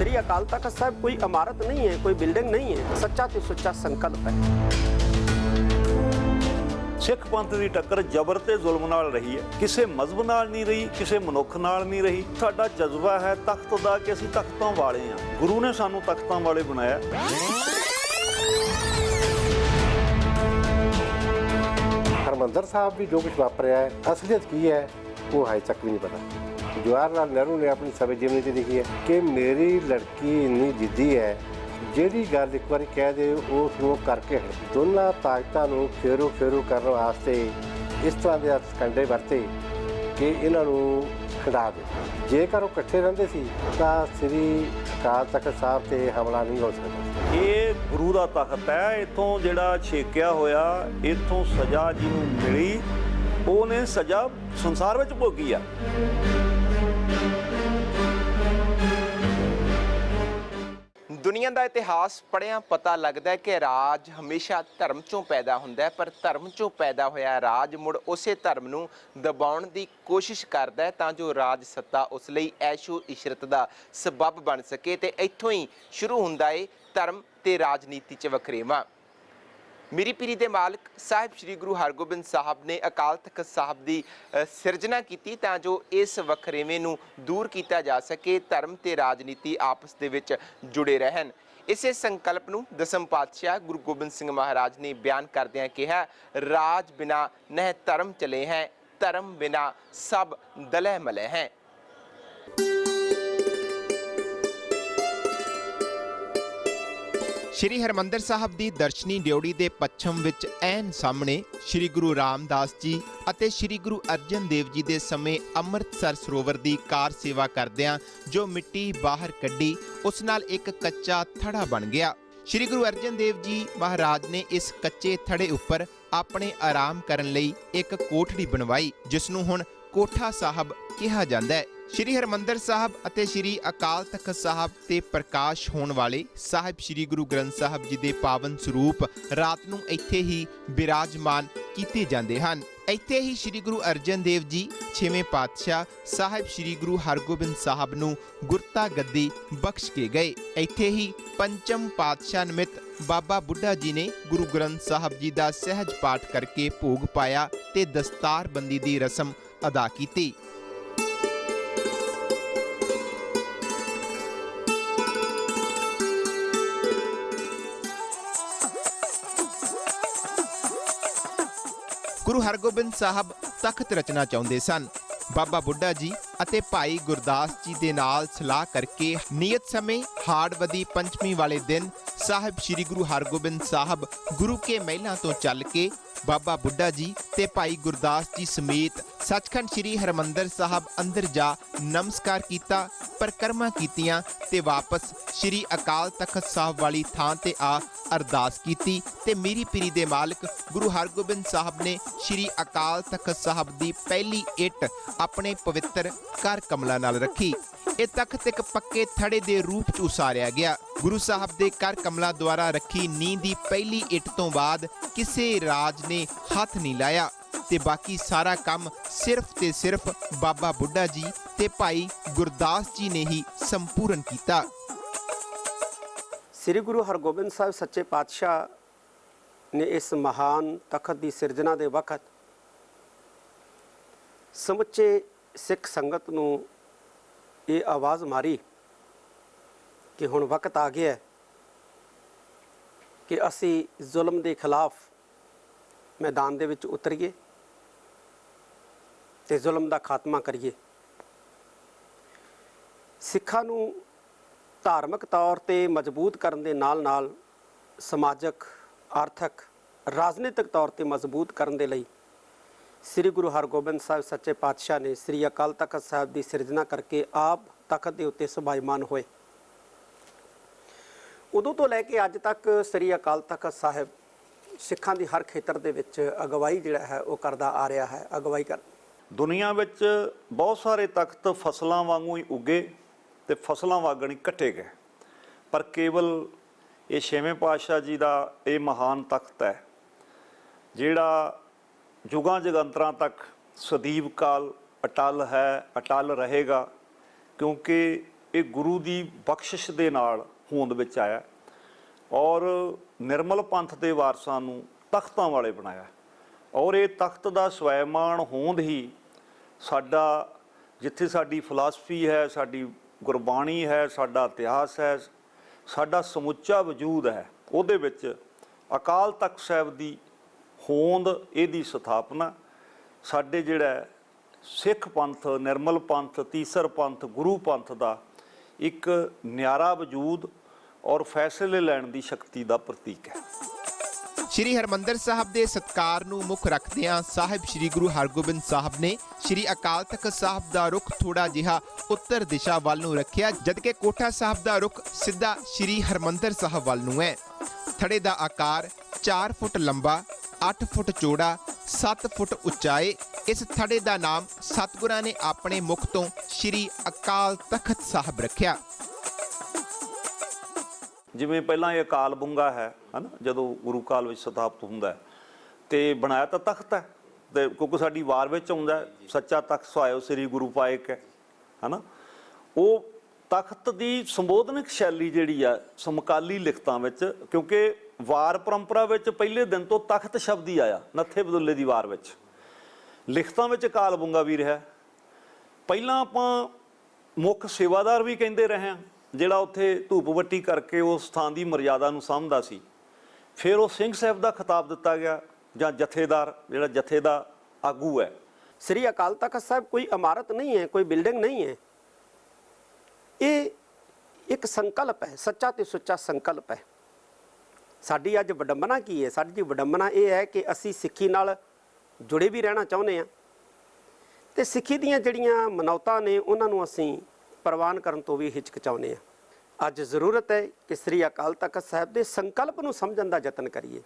श्री अकाल तख्त साहब कोई इमारत नहीं है, कोई बिल्डिंग नहीं है, सच्चा तो सच्चा संकल्प है। सिख पंथ की टक्कर जबर ते जुल्म नाल रही है, किसी मजहब नाल नहीं रही, किसी मनुख नाल नहीं रही। साडा जज्बा है तख्त दा कि असीं तख्तां वाले हां, गुरु ने सानू तख्तां वाले बनाया। हरमंदर साहब भी जो कुछ वापरिया है, असलियत की है वो अजे तक भी नहीं पता। जवाहरलाल नेहरू ने अपनी सभी जीवनी च लिखी है कि मेरी लड़की इन्नी जिद्दी है, ਜਿਹੜੀ ਗੱਲ ਇੱਕ ਵਾਰੀ ਕਹਿ ਦੇ ਉਸ ਨੂੰ ਕਰਕੇ ਹਟ। ਦੋਨਾਂ ਤਾਕਤਾਂ ਨੂੰ ਫੇਰੋ ਕਰਨ ਵਾਸਤੇ ਇਸ ਤਰ੍ਹਾਂ ਦੇ ਸਕੰਡੇ ਵਰਤੇ ਕਿ ਇਹਨਾਂ ਨੂੰ ਖਿਡਾ ਦੇ। ਜੇਕਰ ਉਹ ਇਕੱਠੇ ਰਹਿੰਦੇ ਸੀ ਤਾਂ ਸ੍ਰੀ ਅਕਾਲ ਤਖਤ ਸਾਹਿਬ ਤੇ ਹਮਲਾ ਨਹੀਂ ਹੋ ਸਕਦਾ। ਇਹ ਗੁਰੂ ਦਾ ਤਖਤ ਹੈ, ਇੱਥੋਂ ਜਿਹੜਾ ਛੇਕਿਆ ਹੋਇਆ, ਇੱਥੋਂ ਸਜ਼ਾ ਜਿਹਨੂੰ ਮਿਲੀ ਉਹਨੇ ਸਜ਼ਾ ਸੰਸਾਰ ਵਿੱਚ ਭੋਗੀ ਆ। ਦੁਨੀਆ ਦਾ ਇਤਿਹਾਸ ਪੜ੍ਹਿਆਂ ਪਤਾ ਲੱਗਦਾ ਹੈ ਕਿ ਰਾਜ ਹਮੇਸ਼ਾ ਧਰਮ ਚੋਂ ਪੈਦਾ ਹੁੰਦਾ ਹੈ, ਪਰ ਧਰਮ ਚੋਂ ਪੈਦਾ ਹੋਇਆ ਰਾਜ ਮੁੜ ਉਸੇ ਧਰਮ ਨੂੰ ਦਬਾਉਣ ਦੀ ਕੋਸ਼ਿਸ਼ ਕਰਦਾ ਹੈ ਤਾਂ ਜੋ ਰਾਜ ਸੱਤਾ ਉਸ ਲਈ ਐਸ਼ੋ ਇਸ਼ਰਤ ਦਾ ਸਬੱਬ ਬਣ ਸਕੇ। ਤੇ ਇੱਥੋਂ ਹੀ ਸ਼ੁਰੂ ਹੁੰਦਾ ਹੈ ਧਰਮ ਤੇ ਰਾਜਨੀਤੀ 'ਚ ਵਖਰੇਵਾਂ। ਮੀਰੀ ਪੀਰੀ ਦੇ ਮਾਲਕ ਸਾਹਿਬ ਸ਼੍ਰੀ ਗੁਰੂ ਹਰਗੋਬਿੰਦ ਸਾਹਿਬ ਨੇ ਅਕਾਲ ਤਖਤ ਸਾਹਿਬ ਦੀ ਸਿਰਜਣਾ ਕੀਤੀ ਤਾਂ ਜੋ ਇਸ ਵਖਰੇਵੇਂ ਨੂੰ ਦੂਰ ਕੀਤਾ ਜਾ ਸਕੇ, ਧਰਮ ਤੇ ਰਾਜਨੀਤੀ ਆਪਸ ਦੇ ਵਿੱਚ ਜੁੜੇ ਰਹਿਣ। ਇਸੇ ਸੰਕਲਪ ਨੂੰ ਦਸਮ ਪਾਤਸ਼ਾਹ ਗੁਰੂ ਗੋਬਿੰਦ ਸਿੰਘ ਮਹਾਰਾਜ ਨੇ ਬਿਆਨ ਕਰਦਿਆਂ ਕਿਹਾ, ਰਾਜ ਬਿਨਾ ਨਹਿ ਧਰਮ ਚਲੇ ਹੈ, ਧਰਮ ਬਿਨਾ ਸਭ ਦਲਹਿ ਮਲਹਿ ਹੈ। ਸ਼੍ਰੀ ਹਰਿਮੰਦਰ ਸਾਹਿਬ ਦੀ ਦਰਸ਼ਨੀ ਡਿਓੜੀ ਦੇ ਪੱਛਮ ਵਿੱਚ ਐਨ ਸਾਹਮਣੇ ਸ਼੍ਰੀ ਗੁਰੂ ਰਾਮਦਾਸ ਜੀ ਅਤੇ ਸ਼੍ਰੀ ਗੁਰੂ ਅਰਜਨ ਦੇਵ ਜੀ ਦੇ ਸਮੇਂ ਅੰਮ੍ਰਿਤਸਰ ਸਰੋਵਰ ਦੀ ਕਾਰ ਸੇਵਾ ਕਰਦਿਆਂ ਜੋ ਮਿੱਟੀ ਬਾਹਰ ਕੱਢੀ, ਉਸ ਨਾਲ ਇੱਕ ਕੱਚਾ ਥੜਾ ਬਣ ਗਿਆ। ਸ਼੍ਰੀ ਗੁਰੂ ਅਰਜਨ ਦੇਵ ਜੀ ਮਹਾਰਾਜ ਨੇ ਇਸ ਕੱਚੇ ਥੜੇ ਉੱਪਰ ਆਪਣੇ ਆਰਾਮ ਕਰਨ ਲਈ ਇੱਕ ਕੋਠੜੀ ਬਣਵਾਈ, ਜਿਸ ਨੂੰ ਹੁਣ ਕੋਠਾ ਸਾਹਿਬ ਕਿਹਾ ਜਾਂਦਾ ਹੈ। ਸ਼੍ਰੀ ਹਰਿਮੰਦਰ ਸਾਹਿਬ ਅਤੇ ਸ਼੍ਰੀ ਅਕਾਲ ਤਖਤ ਸਾਹਿਬ ਤੇ ਪ੍ਰਕਾਸ਼ ਹੋਣ ਵਾਲੇ ਸਾਹਿਬ ਸ਼੍ਰੀ ਗੁਰੂ ਗ੍ਰੰਥ ਸਾਹਿਬ ਜੀ ਦੇ ਪਾਵਨ ਸਰੂਪ ਰਾਤ ਨੂੰ ਇੱਥੇ ਹੀ ਬਿਰਾਜਮਾਨ ਕੀਤੇ ਜਾਂਦੇ ਹਨ। ਇੱਥੇ ਹੀ ਸ਼੍ਰੀ ਗੁਰੂ ਅਰਜਨ ਦੇਵ ਜੀ 6ਵੇਂ ਪਾਤਸ਼ਾਹ ਸਾਹਿਬ ਸ਼੍ਰੀ ਗੁਰੂ ਹਰਗੋਬਿੰਦ ਸਾਹਿਬ ਨੂੰ ਗੁਰਤਾ ਗੱਦੀ ਬਖਸ਼ ਕੇ ਗਏ। ਇੱਥੇ ਹੀ ਪੰਚਮ ਪਾਤਸ਼ਾਹ ਨਿਮਿਤ ਬਾਬਾ ਬੁੱਢਾ ਜੀ ਨੇ ਗੁਰੂ ਗ੍ਰੰਥ ਸਾਹਿਬ ਜੀ ਦਾ ਸਹਿਜ ਪਾਠ ਕਰਕੇ ਭੋਗ ਪਾਇਆ ਤੇ ਦਸਤਾਰਬੰਦੀ ਦੀ ਰਸਮ ਅਦਾ ਕੀਤੀ। ਗੁਰੂ ਹਰਗੋਬਿੰਦ ਸਾਹਿਬ ਤਖਤ ਰਚਨਾ ਚਾਹੁੰਦੇ ਸਨ। ਬਾਬਾ ਬੁੱਢਾ ਜੀ ਅਤੇ ਭਾਈ ਗੁਰਦਾਸ ਜੀ ਦੇ ਨਾਲ ਸਲਾਹ ਕਰਕੇ ਨਿਯਤ ਸਮੇਂ ਹਾੜਵਦੀ ਪੰਚਮੀ ਵਾਲੇ ਦਿਨ ਸਾਹਿਬ ਸ਼੍ਰੀ ਗੁਰੂ ਹਰਗੋਬਿੰਦ ਸਾਹਿਬ ਗੁਰੂ ਕੇ ਮਹਿਲਾਂ ਤੋਂ ਚੱਲ ਕੇ ਬਾਬਾ ਬੁੱਢਾ ਜੀ ਤੇ ਭਾਈ ਗੁਰਦਾਸ ਜੀ ਸਮੇਤ ਸੱਚਖੰਡ ਸ਼੍ਰੀ ਹਰਿਮੰਦਰ ਸਾਹਿਬ ਅੰਦਰ ਜਾ ਨਮਸਕਾਰ ਕੀਤਾ, ਪਰਿਕਰਮਾ ਕੀਤੀਆਂ ਤੇ ਵਾਪਸ ਸ਼੍ਰੀ ਅਕਾਲ ਤਖਤ ਸਾਹਿਬ ਵਾਲੀ ਥਾਂ ਤੇ ਆ ਅਰਦਾਸ ਕੀਤੀ ਤੇ ਮੀਰੀ ਪੀਰੀ ਦੇ ਮਾਲਕ ਗੁਰੂ ਹਰਗੋਬਿੰਦ ਸਾਹਿਬ ਨੇ ਸ਼੍ਰੀ ਅਕਾਲ ਤਖਤ ਸਾਹਿਬ ਦੀ ਪਹਿਲੀ ਇੱਟ ਆਪਣੇ ਪਵਿੱਤਰ ਕਰ ਕਮਲਾਂ ਨਾਲ ਰੱਖੀ। ਇਹ ਤਖਤ ਇੱਕ ਪੱਕੇ ਥੜੇ ਦੇ ਰੂਪ 'ਚ ਉਸਾਰਿਆ ਗਿਆ। ਗੁਰੂ ਸਾਹਿਬ ਦੇ ਕਰ ਕਮਲਾਂ ਦੁਆਰਾ ਰੱਖੀ ਨੀਂਹ ਦੀ ਪਹਿਲੀ ਇੱਟ ਤੋਂ ਬਾਅਦ ਕਿਸੇ ਰਾਜ ਨੇ ਹੱਥ ਨਹੀਂ ਲਾਇਆ ਤੇ ਬਾਕੀ ਸਾਰਾ ਕੰਮ ਸਿਰਫ ਤੇ ਸਿਰਫ ਬਾਬਾ ਬੁੱਢਾ ਜੀ ਤੇ ਭਾਈ ਗੁਰਦਾਸ ਜੀ ਨੇ ਹੀ ਸੰਪੂਰਨ ਕੀਤਾ। ਸ੍ਰੀ ਗੁਰੂ ਹਰਗੋਬਿੰਦ ਸਾਹਿਬ ਸੱਚੇ ਪਾਤਸ਼ਾਹ ਨੇ ਇਸ ਮਹਾਨ ਤਖਤ ਦੀ ਸਿਰਜਣਾ ਦੇ ਵਕਤ ਸਮੁੱਚੇ ਸਿੱਖ ਸੰਗਤ ਨੂੰ ਇਹ ਆਵਾਜ਼ ਮਾਰੀ ਕਿ ਹੁਣ ਵਕਤ ਆ ਗਿਆ ਕਿ ਅਸੀਂ ਜ਼ੁਲਮ ਦੇ ਖਿਲਾਫ ਮੈਦਾਨ ਦੇ ਵਿੱਚ ਉਤਰੀਏ ਤੇ ਜ਼ੁਲਮ ਦਾ ਖਾਤਮਾ ਕਰੀਏ। ਸਿੱਖਾਂ ਨੂੰ ਧਾਰਮਿਕ ਤੌਰ ਤੇ ਮਜ਼ਬੂਤ ਕਰਨ ਦੇ ਨਾਲ ਸਮਾਜਿਕ, ਆਰਥਿਕ, ਰਾਜਨੀਤਿਕ ਤੌਰ ਤੇ ਮਜ਼ਬੂਤ ਕਰਨ ਦੇ ਲਈ ਸ੍ਰੀ ਗੁਰੂ ਹਰਗੋਬਿੰਦ ਸਾਹਿਬ ਸੱਚੇ ਪਾਤਸ਼ਾਹ ਨੇ ਸ੍ਰੀ ਅਕਾਲ ਤਖਤ ਸਾਹਿਬ ਦੀ ਸਿਰਜਣਾ ਕਰਕੇ ਆਪ ਤਖਤ ਦੇ ਉੱਤੇ ਸੁਭਾਈਮਾਨ ਹੋਏ। ਉਦੋਂ ਤੋਂ ਲੈ ਕੇ ਅੱਜ ਤੱਕ ਸ੍ਰੀ ਅਕਾਲ ਤਖਤ ਸਾਹਿਬ ਸਿੱਖਾਂ ਦੀ ਹਰ ਖੇਤਰ ਦੇ ਵਿੱਚ ਅਗਵਾਈ ਜਿਹੜਾ ਹੈ ਉਹ ਕਰਦਾ ਆ ਰਿਹਾ ਹੈ। ਅਗਵਾਈ ਕਰ ਦੁਨੀਆ ਵਿੱਚ ਬਹੁਤ ਸਾਰੇ ਤਖਤ ਫਸਲਾਂ ਵਾਂਗੂ ਹੀ ਉੱਗੇ ਤੇ ਫਸਲਾਂ ਵਾਂਗਣ ਹੀ ਕੱਟੇ ਗਏ, ਪਰ ਕੇਵਲ ਇਹ 6ਵੇਂ ਪਾਤਸ਼ਾਹ ਜੀ ਦਾ ਇਹ ਮਹਾਨ ਤਖਤ ਹੈ ਜਿਹੜਾ ਯੁਗਾਂ ਜਗੰਤਰਾਂ ਤੱਕ ਸਦੀਵ ਕਾਲ ਅਟਲ ਹੈ, ਅਟਲ ਰਹੇਗਾ, ਕਿਉਂਕਿ ਇਹ ਗੁਰੂ ਦੀ ਬਖਸ਼ਿਸ਼ ਦੇ ਨਾਲ ਹੋਂਦ ਵਿੱਚ ਆਇਆ ਔਰ ਨਿਰਮਲ ਪੰਥ ਦੇ ਵਾਰਸਾਂ ਨੂੰ ਤਖਤਾਂ ਵਾਲੇ ਬਣਾਇਆ ਔਰ ਇਹ ਤਖਤ ਦਾ ਸਵੈਮਾਨ ਹੋਂਦ ਹੀ ਸਾਡਾ, ਜਿੱਥੇ ਸਾਡੀ ਫਿਲਾਸਫੀ ਹੈ, ਸਾਡੀ ਗੁਰਬਾਣੀ ਹੈ, ਸਾਡਾ ਇਤਿਹਾਸ ਹੈ, ਸਾਡਾ ਸਮੁੱਚਾ ਵਜੂਦ ਹੈ, ਉਹਦੇ ਵਿੱਚ ਅਕਾਲ ਤਖਤ ਸਾਹਿਬ ਦੀ ਹੋਂਦ, ਇਹਦੀ ਸਥਾਪਨਾ ਸਾਡੇ ਜਿਹੜਾ ਸਿੱਖ ਪੰਥ, ਨਿਰਮਲ ਪੰਥ, ਤੀਸਰ ਪੰਥ, ਗੁਰੂ ਪੰਥ ਦਾ ਇੱਕ ਨਿਆਰਾ ਵਜੂਦ ਔਰ ਫੈਸਲੇ ਲੈਣ ਦੀ ਸ਼ਕਤੀ ਦਾ ਪ੍ਰਤੀਕ ਹੈ। ਸ਼੍ਰੀ ਹਰਿਮੰਦਰ ਸਾਹਿਬ ਦੇ ਸਤਿਕਾਰ ਨੂੰ ਮੁੱਖ ਰੱਖਦਿਆਂ ਸਾਹਿਬ ਸ਼੍ਰੀ ਗੁਰੂ ਹਰਗੋਬਿੰਦ ਸਾਹਿਬ ਨੇ ਸ਼੍ਰੀ ਅਕਾਲ ਤਖਤ ਸਾਹਿਬ ਦਾ ਰੁਖ ਥੋੜਾ ਜਿਹਾ ਉੱਤਰ ਦਿਸ਼ਾ ਵੱਲ ਨੂੰ ਰੱਖਿਆ, ਜਦਕਿ ਕੋਠਾ ਸਾਹਿਬ ਦਾ ਰੁਖ ਸਿੱਧਾ ਸ਼੍ਰੀ ਹਰਿਮੰਦਰ ਸਾਹਿਬ ਵੱਲ ਨੂੰ ਹੈ। ਥੜੇ ਦਾ ਆਕਾਰ 4 ਫੁੱਟ ਲੰਬਾ, 8 ਫੁੱਟ ਚੌੜਾ, 7 ਫੁੱਟ ਉੱਚਾ ਹੈ। ਇਸ ਥੜੇ ਦਾ ਨਾਮ ਸਤਿਗੁਰਾਂ ਨੇ ਆਪਣੇ ਮੁਖ ਤੋਂ ਸ਼੍ਰੀ ਅਕਾਲ ਤਖਤ ਸਾਹਿਬ ਰੱਖਿਆ। ਜਿਵੇਂ ਪਹਿਲਾਂ ਇਹ ਅਕਾਲ ਬੁੰਗਾ ਹੈ ਹਨਾ, ਜਦੋਂ ਗੁਰੂ ਕਾਲ ਵਿੱਚ ਸਥਾਪਿਤ ਹੁੰਦਾ ਹੈ ਤੇ ਬਣਾਇਆ ਤਾਂ ਤਖਤ ਹੈ, ਤੇ ਕਿਉਂਕਿ ਸਾਡੀ ਵਾਰ ਵਿੱਚ ਆਉਂਦਾ ਸੱਚਾ ਤਖਤ ਸੁਹਾਇਓ ਸ੍ਰੀ ਗੁਰੂ ਪਾਇਕ ਹੈ ਹਨਾ। ਉਹ ਤਖਤ ਦੀ ਸੰਬੋਧਨਕ ਸ਼ੈਲੀ ਜਿਹੜੀ ਆ ਸਮਕਾਲੀ ਲਿਖਤਾਂ ਵਿੱਚ, ਕਿਉਂਕਿ ਵਾਰ ਪਰੰਪਰਾ ਵਿੱਚ ਪਹਿਲੇ ਦਿਨ ਤੋਂ ਤਖਤ ਸ਼ਬਦ ਹੀ ਆਇਆ, ਨੱਥੇ ਬਦੁੱਲੇ ਦੀ ਵਾਰ ਵਿੱਚ, ਲਿਖਤਾਂ ਵਿੱਚ ਅਕਾਲ ਬੁੰਗਾ ਵੀ ਰਿਹਾ। ਪਹਿਲਾਂ ਆਪਾਂ ਮੁੱਖ ਸੇਵਾਦਾਰ ਵੀ ਕਹਿੰਦੇ ਰਹੇ ਹਾਂ, ਜਿਹੜਾ ਉੱਥੇ ਧੂਪ ਵੱਟੀ ਕਰਕੇ ਉਸ ਥਾਂ ਦੀ ਮਰਿਆਦਾ ਨੂੰ ਸਮਝਦਾ ਸੀ। ਫਿਰ ਉਹ ਸਿੰਘ ਸਾਹਿਬ ਦਾ ਖਿਤਾਬ ਦਿੱਤਾ ਗਿਆ, ਜਾਂ ਜਥੇਦਾਰ, ਜਿਹੜਾ ਜਥੇ ਦਾ ਆਗੂ ਹੈ। ਸ੍ਰੀ ਅਕਾਲ ਤਖਤ ਸਾਹਿਬ ਕੋਈ ਇਮਾਰਤ ਨਹੀਂ ਹੈ, ਕੋਈ ਬਿਲਡਿੰਗ ਨਹੀਂ ਹੈ। ਇਹ ਇੱਕ ਸੰਕਲਪ ਹੈ, ਸੱਚਾ ਤੇ ਸੁੱਚਾ ਸੰਕਲਪ ਹੈ। ਸਾਡੀ ਅੱਜ ਵਿਡੰਬਨਾ ਕੀ ਹੈ? ਸਾਡੀ ਵਿਡੰਬਨਾ ਇਹ ਹੈ ਕਿ ਅਸੀਂ ਸਿੱਖੀ ਨਾਲ ਜੁੜੇ ਵੀ ਰਹਿਣਾ ਚਾਹੁੰਦੇ ਹਾਂ ਤੇ ਸਿੱਖੀ ਦੀਆਂ ਜਿਹੜੀਆਂ ਮਨੌਤਾਂ ਨੇ ਉਹਨਾਂ ਨੂੰ ਅਸੀਂ ਪ੍ਰਵਾਨ ਕਰਨ ਤੋਂ ਵੀ ਹਿਚਕਚਾਉਂਦੇ ਹਾਂ। ਅੱਜ ਜ਼ਰੂਰਤ ਹੈ ਕਿ ਸ੍ਰੀ ਅਕਾਲ ਤਖਤ ਸਾਹਿਬ ਦੇ ਸੰਕਲਪ ਨੂੰ ਸਮਝਣ ਦਾ ਯਤਨ ਕਰੀਏ।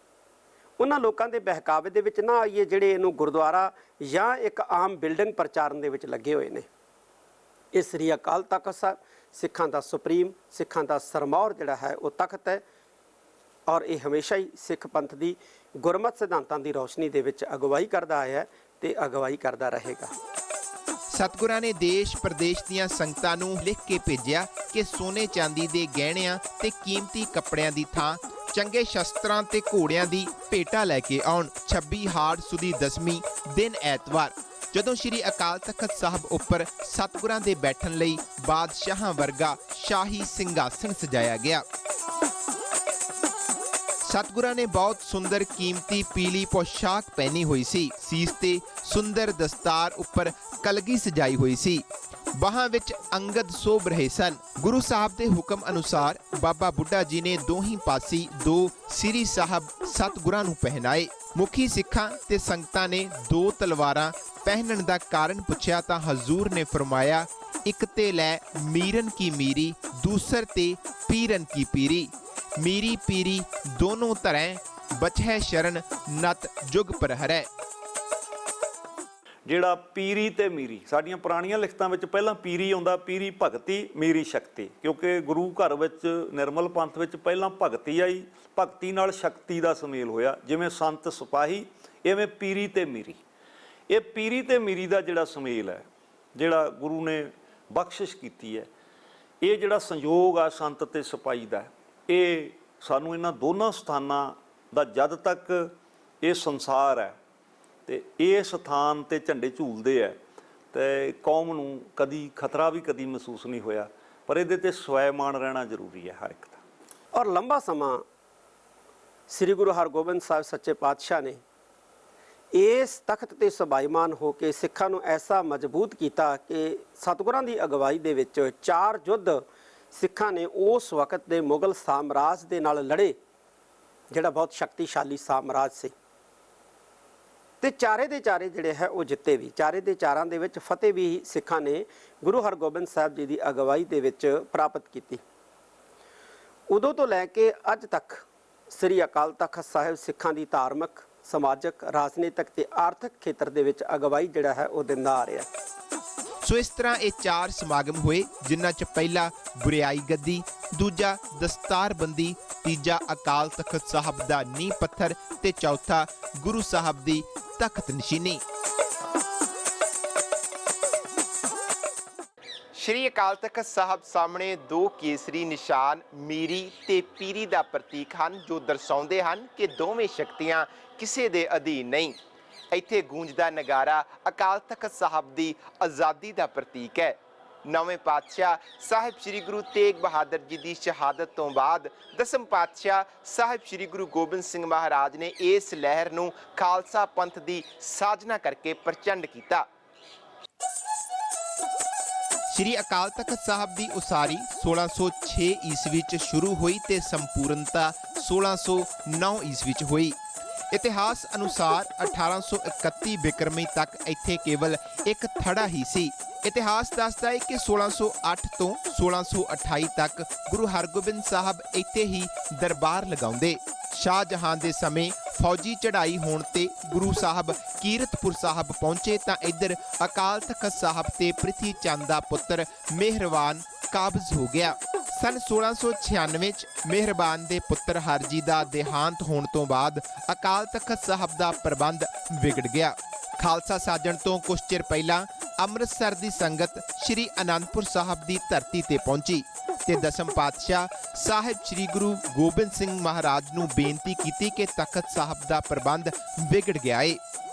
ਉਹਨਾਂ ਲੋਕਾਂ ਦੇ ਬਹਿਕਾਵੇ ਦੇ ਵਿੱਚ ਨਾ ਆਈਏ ਜਿਹੜੇ ਇਹਨੂੰ ਗੁਰਦੁਆਰਾ ਜਾਂ ਇੱਕ ਆਮ ਬਿਲਡਿੰਗ ਪ੍ਰਚਾਰਨ ਦੇ ਵਿੱਚ ਲੱਗੇ ਹੋਏ ਨੇ। ਇਹ ਸ੍ਰੀ ਅਕਾਲ ਤਖਤ ਸਾਹਿਬ ਸਿੱਖਾਂ ਦਾ ਸੁਪਰੀਮ, ਸਿੱਖਾਂ ਦਾ ਸਰਮੌਰ ਜਿਹੜਾ ਹੈ ਉਹ ਤਖਤ ਹੈ ਔਰ ਇਹ ਹਮੇਸ਼ਾ ਹੀ ਸਿੱਖ ਪੰਥ ਦੀ ਗੁਰਮਤਿ ਸਿਧਾਂਤਾਂ ਦੀ ਰੌਸ਼ਨੀ ਦੇ ਵਿੱਚ ਅਗਵਾਈ ਕਰਦਾ ਆਇਆ ਹੈ ਤੇ ਅਗਵਾਈ ਕਰਦਾ ਰਹੇਗਾ। ਸਤਿਗੁਰਾਂ ਨੇ ਦੇਸ਼ ਪ੍ਰਦੇਸ਼ ਦੀਆਂ ਸੰਗਤਾਂ ਨੂੰ ਲਿਖ ਕੇ ਭੇਜਿਆ ਕਿ ਸੋਨੇ ਚਾਂਦੀ ਦੇ ਗਹਿਣਿਆਂ ਤੇ ਕੀਮਤੀ ਕੱਪੜਿਆਂ ਦੀ ਥਾਂ ਚੰਗੇ ਸ਼ਸਤਰਾਂ ਤੇ ਘੋੜਿਆਂ ਦੀ ਭੇਟਾ ਲੈ ਕੇ ਆਉਣ। 26 ਹਾੜ ਸੁਦੀ 10ਵੀਂ ਦਿਨ ਐਤਵਾਰ ਜਦੋਂ ਸ਼੍ਰੀ ਅਕਾਲ ਤਖਤ ਸਾਹਿਬ ਉੱਪਰ ਸਤਿਗੁਰਾਂ ਦੇ ਬੈਠਣ ਲਈ ਬਾਦਸ਼ਾਹਾਂ ਵਰਗਾ ਸ਼ਾਹੀ ਸਿੰਘਾਸਣ ਸਜਾਇਆ ਗਿਆ। ਸਤਿਗੁਰਾਂ ਨੇ ਬਹੁਤ ਸੁੰਦਰ ਕੀਮਤੀ ਪੀਲੀ ਪੋਸ਼ਾਕ ਪਹਿਨੀ ਹੋਈ ਸੀ। ਸੀਸ ਤੇ ਸੁੰਦਰ ਦਸਤਾਰ ਉੱਪਰ ਕਲਗੀ ਸਜਾਈ ਹੋਈ ਸੀ। ਬਾਹਾਂ ਵਿੱਚ ਅੰਗਦ ਸੋਭ ਰਹੇ ਸਨ। ਗੁਰੂ ਸਾਹਿਬ ਦੇ ਹੁਕਮ ਅਨੁਸਾਰ ਬਾਬਾ ਬੁੱਢਾ ਜੀ ਨੇ ਦੋਹੀਂ ਪਾਸੀ 2 ਸ੍ਰੀ ਸਾਹਿਬ ਸਤਿਗੁਰਾਂ ਨੂੰ ਪਹਿਨਾਏ। ਮੁਖੀ ਸਿੱਖਾਂ ਤੇ ਸੰਗਤਾਂ ਨੇ 2 ਤਲਵਾਰਾਂ ਪਹਿਨਣ ਦਾ ਕਾਰਨ ਪੁੱਛਿਆ ਤਾਂ ਹਜ਼ੂਰ ਨੇ ਫਰਮਾਇਆ, ਇੱਕ ਤੇ ਲੈ ਮੀਰਨ ਕੀ ਮੀਰੀ, ਦੂਸਰ ਤੇ ਪੀਰਨ ਕੀ ਪੀਰੀ। ਮੀਰੀ ਪੀਰੀ ਦੋਨੋਂ ਧਰੈ, ਬਚੈ ਸ਼ਰਨ ਨਤ ਜੁਗ ਪ੍ਰਹਰੈ। ਜਿਹੜਾ ਪੀਰੀ ਤੇ ਮੀਰੀ, ਸਾਡੀਆਂ ਪੁਰਾਣੀਆਂ ਲਿਖਤਾਂ ਵਿੱਚ ਪਹਿਲਾਂ ਪੀਰੀ ਆਉਂਦਾ, ਪੀਰੀ ਭਗਤੀ, ਮੀਰੀ ਸ਼ਕਤੀ, ਕਿਉਂਕਿ ਗੁਰੂ ਘਰ ਵਿੱਚ ਨਿਰਮਲ ਪੰਥ ਵਿੱਚ ਪਹਿਲਾਂ ਭਗਤੀ ਆਈ, ਭਗਤੀ ਨਾਲ ਸ਼ਕਤੀ ਦਾ ਸੁਮੇਲ ਹੋਇਆ। ਜਿਵੇਂ ਸੰਤ ਸਿਪਾਹੀ, ਇਵੇਂ ਪੀਰੀ ਤੇ ਮੀਰੀ। ਇਹ ਪੀਰੀ ਤੇ ਮੀਰੀ ਦਾ ਜਿਹੜਾ ਸੁਮੇਲ ਹੈ, ਜਿਹੜਾ ਗੁਰੂ ਨੇ ਬਖਸ਼ਿਸ਼ ਕੀਤੀ ਹੈ, ਇਹ ਜਿਹੜਾ ਸੰਯੋਗ ਆ ਸੰਤ ਤੇ ਸਿਪਾਹੀ ਦਾ, ਇਹ ਸਾਨੂੰ ਇਹਨਾਂ ਦੋਨਾਂ ਸਥਾਨਾਂ ਦਾ ਜਦ ਤੱਕ ਇਹ ਸੰਸਾਰ ਹੈ ਤੇ ਇਹ ਸਥਾਨ ਤੇ ਝੰਡੇ ਝੂਲਦੇ ਹੈ ਤੇ ਕੌਮ ਨੂੰ ਕਦੀ ਖਤਰਾ ਵੀ ਕਦੀ ਮਹਿਸੂਸ ਨਹੀਂ ਹੋਇਆ। ਪਰ ਇਹਦੇ ਤੇ ਸਵੈਮਾਨ ਰਹਿਣਾ ਜ਼ਰੂਰੀ ਹੈ ਹਰ ਇੱਕ ਦਾ। ਔਰ ਲੰਬਾ ਸਮਾਂ ਸ੍ਰੀ ਗੁਰੂ ਹਰਗੋਬਿੰਦ ਸਾਹਿਬ ਸੱਚੇ ਪਾਤਸ਼ਾਹ ਨੇ ਇਸ ਤਖਤ ਤੇ ਸਬਾਈਮਾਨ ਹੋ ਕੇ ਸਿੱਖਾਂ ਨੂੰ ਐਸਾ ਮਜ਼ਬੂਤ ਕੀਤਾ ਕਿ ਸਤਿਗੁਰਾਂ ਦੀ ਅਗਵਾਈ ਦੇ ਵਿੱਚ 4 ਯੁੱਧ ਸਿੱਖਾਂ ਨੇ ਉਸ ਵਕਤ ਦੇ ਮੁਗਲ ਸਾਮਰਾਜ ਦੇ ਨਾਲ ਲੜੇ, ਜਿਹੜਾ ਬਹੁਤ ਸ਼ਕਤੀਸ਼ਾਲੀ ਸਾਮਰਾਜ ਸੀ, ਤੇ ਚਾਰੇ ਦੇ ਚਾਰੇ ਜਿਹੜੇ ਹੈ ਉਹ ਜਿੱਤੇ ਵੀ। ਚਾਰੇ ਦੇ ਚਾਰਾਂ ਦੇ ਵਿੱਚ ਫਤਿਹ ਵੀ ਸਿੱਖਾਂ ਨੇ ਗੁਰੂ ਹਰਗੋਬਿੰਦ ਸਾਹਿਬ ਜੀ ਦੀ ਅਗਵਾਈ ਦੇ ਵਿੱਚ ਪ੍ਰਾਪਤ ਕੀਤੀ। ਉਦੋਂ ਤੋਂ ਲੈ ਕੇ ਅੱਜ ਤੱਕ ਸ੍ਰੀ ਅਕਾਲ ਤਖਤ ਸਾਹਿਬ ਸਿੱਖਾਂ ਦੀ ਧਾਰਮਿਕ, ਸਮਾਜਿਕ, ਰਾਜਨੀਤਿਕ ਤੇ ਆਰਥਿਕ ਖੇਤਰ ਦੇ ਵਿੱਚ ਅਗਵਾਈ ਜਿਹੜਾ ਹੈ ਉਹ ਦਿੰਦਾ ਆ ਰਿਹਾ। ਸੋ ਇਸ ਤਰ੍ਹਾਂ ਇਹ 4 ਸਮਾਗਮ ਹੋਏ, ਜਿਨ੍ਹਾਂ 'ਚ ਪਹਿਲਾ ਗੁਰਿਆਈ ਗੱਦੀ, ਦੂਜਾ ਦਸਤਾਰਬੰਦੀ, ਤੀਜਾ ਅਕਾਲ ਤਖਤ ਸਾਹਿਬ ਦਾ ਨੀਂਹ ਪੱਥਰ ਤੇ ਚੌਥਾ ਗੁਰੂ ਸਾਹਿਬ ਦੀ ਤਖਤ ਨਸ਼ੀਨੀ। ਸ਼੍ਰੀ ਅਕਾਲ ਤਖਤ ਸਾਹਿਬ ਸਾਹਮਣੇ ਦੋ ਕੇਸਰੀ ਨਿਸ਼ਾਨ ਮੀਰੀ ਤੇ ਪੀਰੀ ਦਾ ਪ੍ਰਤੀਕ ਹਨ, ਜੋ ਦਰਸਾਉਂਦੇ ਹਨ ਕਿ ਦੋਵੇਂ ਸ਼ਕਤੀਆਂ ਕਿਸੇ ਦੇ ਅਧੀਨ ਨਹੀਂ। ਇੱਥੇ ਗੂੰਜਦਾ ਨਗਾਰਾ ਅਕਾਲ ਤਖਤ ਸਾਹਿਬ ਦੀ ਆਜ਼ਾਦੀ ਦਾ ਪ੍ਰਤੀਕ ਹੈ। ਨਵੇਂ ਪਾਤਸ਼ਾਹ ਸਾਹਿਬ ਸ੍ਰੀ ਗੁਰੂ ਤੇਗ ਬਹਾਦਰ ਜੀ ਦੀ ਸ਼ਹਾਦਤ ਤੋਂ ਬਾਅਦ ਦਸਮ ਪਾਤਸ਼ਾਹ ਸਾਹਿਬ ਸ੍ਰੀ ਗੁਰੂ ਗੋਬਿੰਦ ਸਿੰਘ ਮਹਾਰਾਜ ਨੇ ਇਸ ਲਹਿਰ ਨੂੰ ਖਾਲਸਾ ਪੰਥ ਦੀ ਸਾਜਨਾ ਕਰਕੇ ਪ੍ਰਚੰਡ ਕੀਤਾ। ਸ਼੍ਰੀ ਅਕਾਲ ਤਖਤ ਸਾਹਿਬ ਦੀ ਉਸਾਰੀ 1606 ਈਸਵੀ ਚ ਸ਼ੁਰੂ ਹੋਈ ਤੇ ਸੰਪੂਰਨਤਾ 1609 ਈਸਵੀ ਚ ਹੋਈ। ਇਤਿਹਾਸ ਅਨੁਸਾਰ 1831 ਬਿਕਰਮੀ ਤੱਕ ਇੱਥੇ ਕੇਵਲ ਇੱਕ ਥੜਾ ਹੀ ਸੀ। ਇਤਿਹਾਸ ਦੱਸਦਾ ਹੈ ਕਿ 1608 ਤੋਂ 1628 ਤੱਕ ਗੁਰੂ ਹਰਗੋਬਿੰਦ ਸਾਹਿਬ ਇੱਥੇ ਹੀ ਦਰਬਾਰ ਲਗਾਉਂਦੇ। ਸ਼ਾਹਜਹਾਂ ਦੇ ਸਮੇਂ ਫੌਜੀ ਚੜ੍ਹਾਈ ਹੋਣ ਤੇ ਗੁਰੂ ਸਾਹਿਬ ਕੀਰਤਪੁਰ ਸਾਹਿਬ ਪਹੁੰਚੇ ਤਾਂ ਇੱਧਰ ਅਕਾਲ ਤਖਤ ਸਾਹਿਬ ਤੇ ਪ੍ਰਿਥੀ ਚੰਦ ਦਾ ਪੁੱਤਰ ਮਿਹਰਬਾਨ ਕਾਬਜ਼ ਹੋ ਗਿਆ। ਸਨ 1696 ਚ ਮਿਹਰਬਾਨ ਦੇ ਪੁੱਤਰ ਹਰਜੀ ਦਾ ਦੇਹਾਂਤ ਹੋਣ ਤੋਂ ਬਾਅਦ ਅਕਾਲ ਤਖਤ ਸਾਹਿਬ ਦਾ ਪ੍ਰਬੰਧ ਵਿਗੜ ਗਿਆ। ਖਾਲਸਾ ਸਾਜਣ ਤੋਂ ਕੁਝ ਚਿਰ ਪਹਿਲਾਂ ਅੰਮ੍ਰਿਤਸਰ ਦੀ ਸੰਗਤ ਸ਼੍ਰੀ ਅਨੰਦਪੁਰ ਸਾਹਿਬ ਦੀ ਧਰਤੀ ਤੇ ਪਹੁੰਚੀ ਤੇ ਦਸਮ ਪਾਤਸ਼ਾਹ ਸਾਹਿਬ ਸ੍ਰੀ ਗੁਰੂ ਗੋਬਿੰਦ ਸਿੰਘ ਮਹਾਰਾਜ ਨੂੰ ਬੇਨਤੀ ਕੀਤੀ ਕਿ ਤਖਤ ਸਾਹਿਬ ਦਾ ਪ੍ਰਬੰਧ ਵਿਗੜ ਗਿਆ ਏ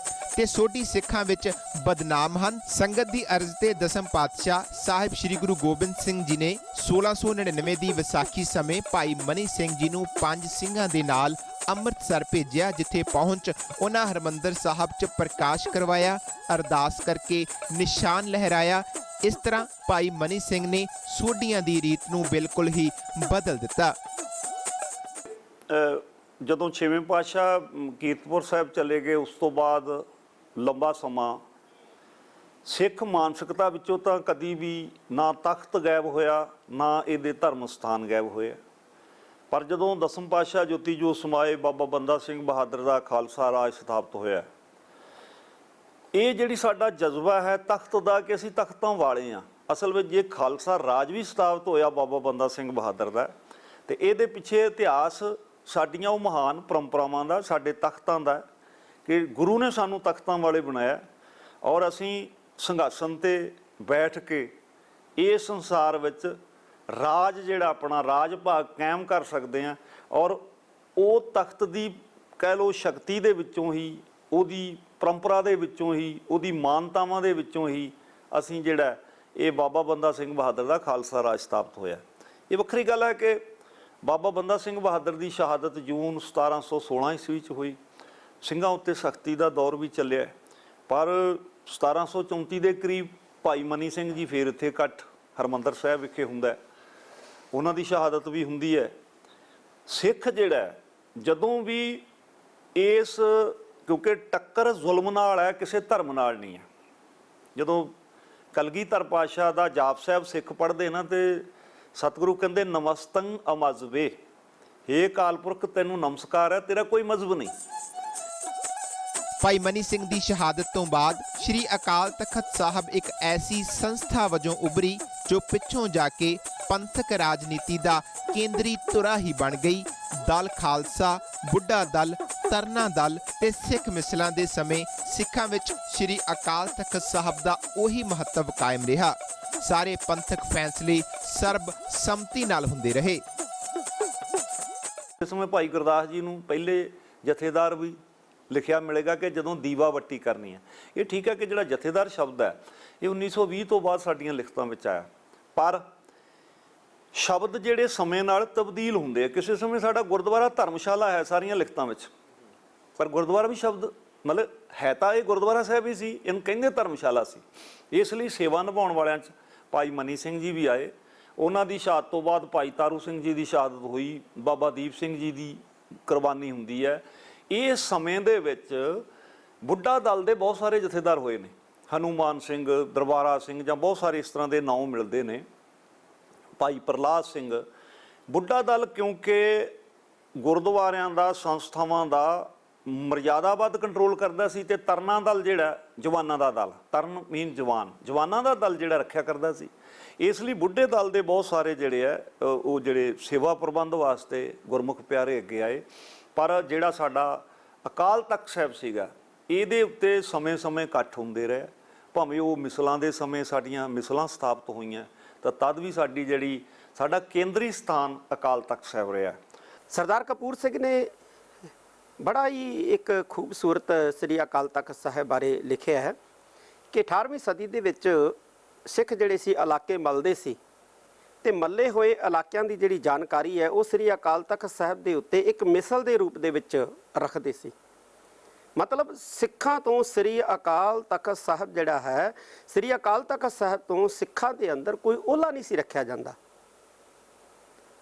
ਤੇ ਸੋਢੀ ਸਿੱਖਾਂ ਵਿੱਚ ਬਦਨਾਮ ਹਨ। ਸੰਗਤ ਦੀ ਅਰਜ਼ ਤੇ ਦਸਮ ਪਾਤਸ਼ਾਹ ਸਾਹਿਬ ਸ੍ਰੀ ਗੁਰੂ ਗੋਬਿੰਦ ਸਿੰਘ ਜੀ ਨੇ 1699 ਦੀ ਵਿਸਾਖੀ ਸਮੇਂ ਭਾਈ ਮਨੀ ਸਿੰਘ ਜੀ ਨੂੰ 5 ਸਿੰਘਾਂ ਦੇ ਨਾਲ ਅੰਮ੍ਰਿਤਸਰ ਭੇਜਿਆ, ਜਿੱਥੇ ਪਹੁੰਚ ਉਹਨਾਂ ਹਰਮੰਦਰ ਸਾਹਿਬ 'ਚ ਪ੍ਰਕਾਸ਼ ਕਰਵਾਇਆ, ਅਰਦਾਸ ਕਰਕੇ ਨਿਸ਼ਾਨ ਲਹਿਰਾਇਆ। ਇਸ ਤਰ੍ਹਾਂ ਭਾਈ ਮਨੀ ਸਿੰਘ ਨੇ ਸੋਢੀਆਂ ਦੀ ਰੀਤ ਨੂੰ ਬਿਲਕੁਲ ਹੀ ਬਦਲ ਦਿੱਤਾ। ਜਦੋਂ 6ਵੇਂ ਪਾਤਸ਼ਾਹ ਕੀਰਤਪੁਰ ਸਾਹਿਬ ਚਲੇ ਗਏ, ਉਸ ਤੋਂ ਬਾਅਦ ਲੰਬਾ ਸਮਾਂ ਸਿੱਖ ਮਾਨਸਿਕਤਾ ਵਿੱਚੋਂ ਤਾਂ ਕਦੀ ਵੀ ਨਾ ਤਖਤ ਗਾਇਬ ਹੋਇਆ, ਨਾ ਇਹਦੇ ਧਰਮ ਸਥਾਨ ਗਾਇਬ ਹੋਏ। ਪਰ ਜਦੋਂ ਦਸਮ ਪਾਤਸ਼ਾਹ ਜੋਤੀ ਜੋਤ ਸਮਾਏ, ਬਾਬਾ ਬੰਦਾ ਸਿੰਘ ਬਹਾਦਰ ਦਾ ਖਾਲਸਾ ਰਾਜ ਸਥਾਪਿਤ ਹੋਇਆ, ਇਹ ਜਿਹੜੀ ਸਾਡਾ ਜਜ਼ਬਾ ਹੈ ਤਖਤ ਦਾ ਕਿ ਅਸੀਂ ਤਖਤਾਂ ਵਾਲੇ ਹਾਂ। ਅਸਲ ਵਿੱਚ ਜੇ ਖਾਲਸਾ ਰਾਜ ਵੀ ਸਥਾਪਿਤ ਹੋਇਆ ਬਾਬਾ ਬੰਦਾ ਸਿੰਘ ਬਹਾਦਰ ਦਾ, ਤੇ ਇਹਦੇ ਪਿੱਛੇ ਇਤਿਹਾਸ ਸਾਡੀਆਂ ਉਹ ਮਹਾਨ ਪਰੰਪਰਾਵਾਂ ਦਾ, ਸਾਡੇ ਤਖਤਾਂ ਦਾ, ਕਿ ਗੁਰੂ ਨੇ ਸਾਨੂੰ ਤਖਤਾਂ ਵਾਲੇ ਬਣਾਇਆ ਔਰ ਅਸੀਂ ਸਿੰਘਾਸਨ ਤੇ ਬੈਠ ਕੇ ਇਸ ਸੰਸਾਰ ਵਿੱਚ ਰਾਜ ਜਿਹੜਾ ਆਪਣਾ ਰਾਜ ਭਾਗ ਕਾਇਮ ਕਰ ਸਕਦੇ ਹਾਂ। ਔਰ ਉਹ ਤਖਤ ਦੀ ਕਹਿ ਲਓ ਸ਼ਕਤੀ ਦੇ ਵਿੱਚੋਂ ਹੀ, ਉਹਦੀ ਪਰੰਪਰਾ ਦੇ ਵਿੱਚੋਂ ਹੀ, ਉਹਦੀ ਮਾਨਤਾਵਾਂ ਦੇ ਵਿੱਚੋਂ ਹੀ ਅਸੀਂ ਜਿਹੜਾ ਇਹ ਬਾਬਾ ਬੰਦਾ ਸਿੰਘ ਬਹਾਦਰ ਦਾ ਖਾਲਸਾ ਰਾਜ ਸਥਾਪਿਤ ਹੋਇਆ। ਇਹ ਵੱਖਰੀ ਗੱਲ ਹੈ ਕਿ ਬਾਬਾ ਬੰਦਾ ਸਿੰਘ ਬਹਾਦਰ ਦੀ ਸ਼ਹਾਦਤ ਜੂਨ 1716 ਈਸਵੀ 'ਚ ਹੋਈ। ਸਿੰਘਾਂ ਉੱਤੇ ਸਖਤੀ ਦਾ ਦੌਰ ਵੀ ਚੱਲਿਆ, ਪਰ 1734 ਦੇ ਕਰੀਬ ਭਾਈ ਮਨੀ ਸਿੰਘ ਜੀ ਫੇਰ ਇੱਥੇ ਇਕੱਠ ਹਰਮੰਦਰ ਸਾਹਿਬ ਵਿਖੇ ਹੁੰਦਾ, ਉਹਨਾਂ ਦੀ ਸ਼ਹਾਦਤ ਵੀ ਹੁੰਦੀ ਹੈ। ਸਿੱਖ ਜਿਹੜਾ ਜਦੋਂ ਵੀ ਇਸ, ਕਿਉਂਕਿ ਟੱਕਰ ਜ਼ੁਲਮ ਨਾਲ ਹੈ, ਕਿਸੇ ਧਰਮ ਨਾਲ ਨਹੀਂ ਹੈ। ਜਦੋਂ ਕਲਗੀਧਰ ਪਾਤਸ਼ਾਹ ਦਾ ਜਾਪ ਸਾਹਿਬ ਸਿੱਖ ਪੜ੍ਹਦੇ ਨਾ, ਤੇ ਸਤਿਗੁਰੂ ਕਹਿੰਦੇ ਨਮਸਤੰ ਅਮਜ਼ਬੇ, ਹੇ ਅਕਾਲ ਪੁਰਖ ਤੈਨੂੰ ਨਮਸਕਾਰ ਹੈ, ਤੇਰਾ ਕੋਈ ਮਜ਼ਹਬ ਨਹੀਂ। ਭਾਈ ਮਨੀ ਸਿੰਘ ਦੀ ਸ਼ਹਾਦਤ ਤੋਂ ਬਾਅਦ ਸ਼੍ਰੀ ਅਕਾਲ ਤਖਤ ਸਾਹਿਬ ਇੱਕ ਐਸੀ ਸੰਸਥਾ ਵਜੋਂ ਉਭਰੀ ਜੋ ਪਿੱਛੋਂ ਜਾ ਕੇ ਪੰਥਕ ਰਾਜਨੀਤੀ ਦਾ ਕੇਂਦਰੀ ਧੁਰਾ ਹੀ ਬਣ ਗਈ। ਦਲ ਖਾਲਸਾ, ਬੁੱਢਾ ਦਲ, ਤਰਨਾ ਦਲ ਤੇ ਸਿੱਖ ਮਿਸਲਾਂ ਦੇ ਸਮੇਂ ਸਿੱਖਾਂ ਵਿੱਚ ਸ਼੍ਰੀ ਅਕਾਲ ਤਖਤ ਸਾਹਿਬ ਦਾ ਉਹੀ ਮਹੱਤਵ ਕਾਇਮ ਰਿਹਾ। ਸਾਰੇ ਪੰਥਕ ਫੈਸਲੇ ਸਰਬ ਸੰਮਤੀ ਨਾਲ ਹੁੰਦੇ ਰਹੇ। ਇਸ ਸਮੇਂ ਭਾਈ ਗੁਰਦਾਸ ਜੀ ਨੂੰ ਪਹਿਲੇ ਜਥੇਦਾਰ ਵੀ ਲਿਖਿਆ ਮਿਲੇਗਾ ਕਿ ਜਦੋਂ ਦੀਵਾ ਵੱਟੀ ਕਰਨੀ ਹੈ। ਇਹ ਠੀਕ ਹੈ ਕਿ ਜਿਹੜਾ ਜਥੇਦਾਰ ਸ਼ਬਦ ਹੈ ਇਹ 1920 ਤੋਂ ਬਾਅਦ ਸਾਡੀਆਂ ਲਿਖਤਾਂ ਵਿੱਚ ਆਇਆ, ਪਰ ਸ਼ਬਦ ਜਿਹੜੇ ਸਮੇਂ ਨਾਲ ਤਬਦੀਲ ਹੁੰਦੇ ਆ। ਕਿਸੇ ਸਮੇਂ ਸਾਡਾ ਗੁਰਦੁਆਰਾ ਧਰਮਸ਼ਾਲਾ ਹੈ ਸਾਰੀਆਂ ਲਿਖਤਾਂ ਵਿੱਚ, ਪਰ ਗੁਰਦੁਆਰਾ ਵੀ ਸ਼ਬਦ ਮਤਲਬ ਹੈ ਤਾਂ ਇਹ ਗੁਰਦੁਆਰਾ ਸਾਹਿਬ ਹੀ ਸੀ, ਇਹਨੂੰ ਕਹਿੰਦੇ ਧਰਮਸ਼ਾਲਾ ਸੀ। ਇਸ ਲਈ ਸੇਵਾ ਨਿਭਾਉਣ ਵਾਲਿਆਂ 'ਚ ਭਾਈ ਮਨੀ ਸਿੰਘ ਜੀ ਵੀ ਆਏ। ਉਹਨਾਂ ਦੀ ਸ਼ਹਾਦਤ ਤੋਂ ਬਾਅਦ ਭਾਈ ਤਾਰੂ ਸਿੰਘ ਜੀ ਦੀ ਸ਼ਹਾਦਤ ਹੋਈ, ਬਾਬਾ ਦੀਪ ਸਿੰਘ ਜੀ ਦੀ ਕੁਰਬਾਨੀ ਹੁੰਦੀ ਹੈ। ਇਸ ਸਮੇਂ ਦੇ ਵਿੱਚ ਬੁੱਢਾ ਦਲ ਦੇ ਬਹੁਤ ਸਾਰੇ ਜਥੇਦਾਰ ਹੋਏ ਨੇ, ਹਨੂਮਾਨ ਸਿੰਘ, ਦਰਬਾਰਾ ਸਿੰਘ, ਜਾਂ ਬਹੁਤ ਸਾਰੇ ਇਸ ਤਰ੍ਹਾਂ ਦੇ ਨਾਮ ਮਿਲਦੇ ਨੇ। ਭਾਈ ਪ੍ਰਲਾਦ ਸਿੰਘ। ਬੁੱਢਾ ਦਲ ਕਿਉਂਕਿ ਗੁਰਦੁਆਰਿਆਂ ਦਾ, ਸੰਸਥਾਵਾਂ ਦਾ ਮਰਜ਼ਾਦਾਬੱਧ ਕੰਟਰੋਲ ਕਰਦਾ ਸੀ, ਤੇ ਤਰਨਾ ਦਲ ਜਿਹੜਾ ਜਵਾਨਾਂ ਦਾ ਦਲ, ਤਰਨ ਮੀਨ ਜਵਾਨ, ਜਵਾਨਾਂ ਦਾ ਦਲ ਜਿਹੜਾ ਰੱਖਿਆ ਕਰਦਾ ਸੀ। ਇਸ ਲਈ ਬੁੱਢੇ ਦਲ ਦੇ ਬਹੁਤ ਸਾਰੇ ਜਿਹੜੇ ਆ ਉਹ ਜਿਹੜੇ ਸੇਵਾ ਪ੍ਰਬੰਧ ਵਾਸਤੇ ਗੁਰਮੁਖ ਪਿਆਰੇ ਅੱਗੇ ਆਏ। ਪਰ ਜਿਹੜਾ ਸਾਡਾ ਅਕਾਲ ਤਖਤ ਸਾਹਿਬ ਸੀਗਾ, ਇਹਦੇ ਉੱਤੇ ਸਮੇਂ-ਸਮੇਂ ਇਕੱਠ ਹੁੰਦੇ ਰਹੇ। ਭਾਵੇਂ ਉਹ ਮਿਸਲਾਂ ਦੇ ਸਮੇਂ ਸਾਡੀਆਂ ਮਿਸਲਾਂ ਸਥਾਪਿਤ ਹੋਈਆਂ, ਤਾਂ ਤਦ ਵੀ ਸਾਡਾ ਕੇਂਦਰੀ ਸਥਾਨ ਅਕਾਲ ਤਖਤ ਸਾਹਿਬ ਰਿਹਾ। ਸਰਦਾਰ ਕਪੂਰ ਸਿੰਘ ਨੇ ਬੜਾ ਹੀ ਇੱਕ ਖੂਬਸੂਰਤ ਸ੍ਰੀ ਅਕਾਲ ਤਖਤ ਸਾਹਿਬ ਬਾਰੇ ਲਿਖਿਆ ਹੈ ਕਿ 18ਵੀਂ ਸਦੀ ਦੇ ਵਿੱਚ ਸਿੱਖ ਜਿਹੜੇ ਸੀ ਇਲਾਕੇ ਮਲਦੇ ਸੀ ਤੇ ਮੱਲੇ ਹੋਏ ਇਲਾਕਿਆਂ ਦੀ ਜਿਹੜੀ ਜਾਣਕਾਰੀ ਹੈ ਉਹ ਸ੍ਰੀ ਅਕਾਲ ਤਖਤ ਸਾਹਿਬ ਦੇ ਉੱਤੇ ਇੱਕ ਮਿਸਲ ਦੇ ਰੂਪ ਦੇ ਵਿੱਚ ਰੱਖਦੇ ਸੀ। ਮਤਲਬ ਸਿੱਖਾਂ ਤੋਂ ਸ੍ਰੀ ਅਕਾਲ ਤਖਤ ਸਾਹਿਬ ਜਿਹੜਾ ਹੈ, ਸ੍ਰੀ ਅਕਾਲ ਤਖਤ ਸਾਹਿਬ ਤੋਂ ਸਿੱਖਾਂ ਦੇ ਅੰਦਰ ਕੋਈ ਓਹਲਾ ਨਹੀਂ ਸੀ ਰੱਖਿਆ ਜਾਂਦਾ।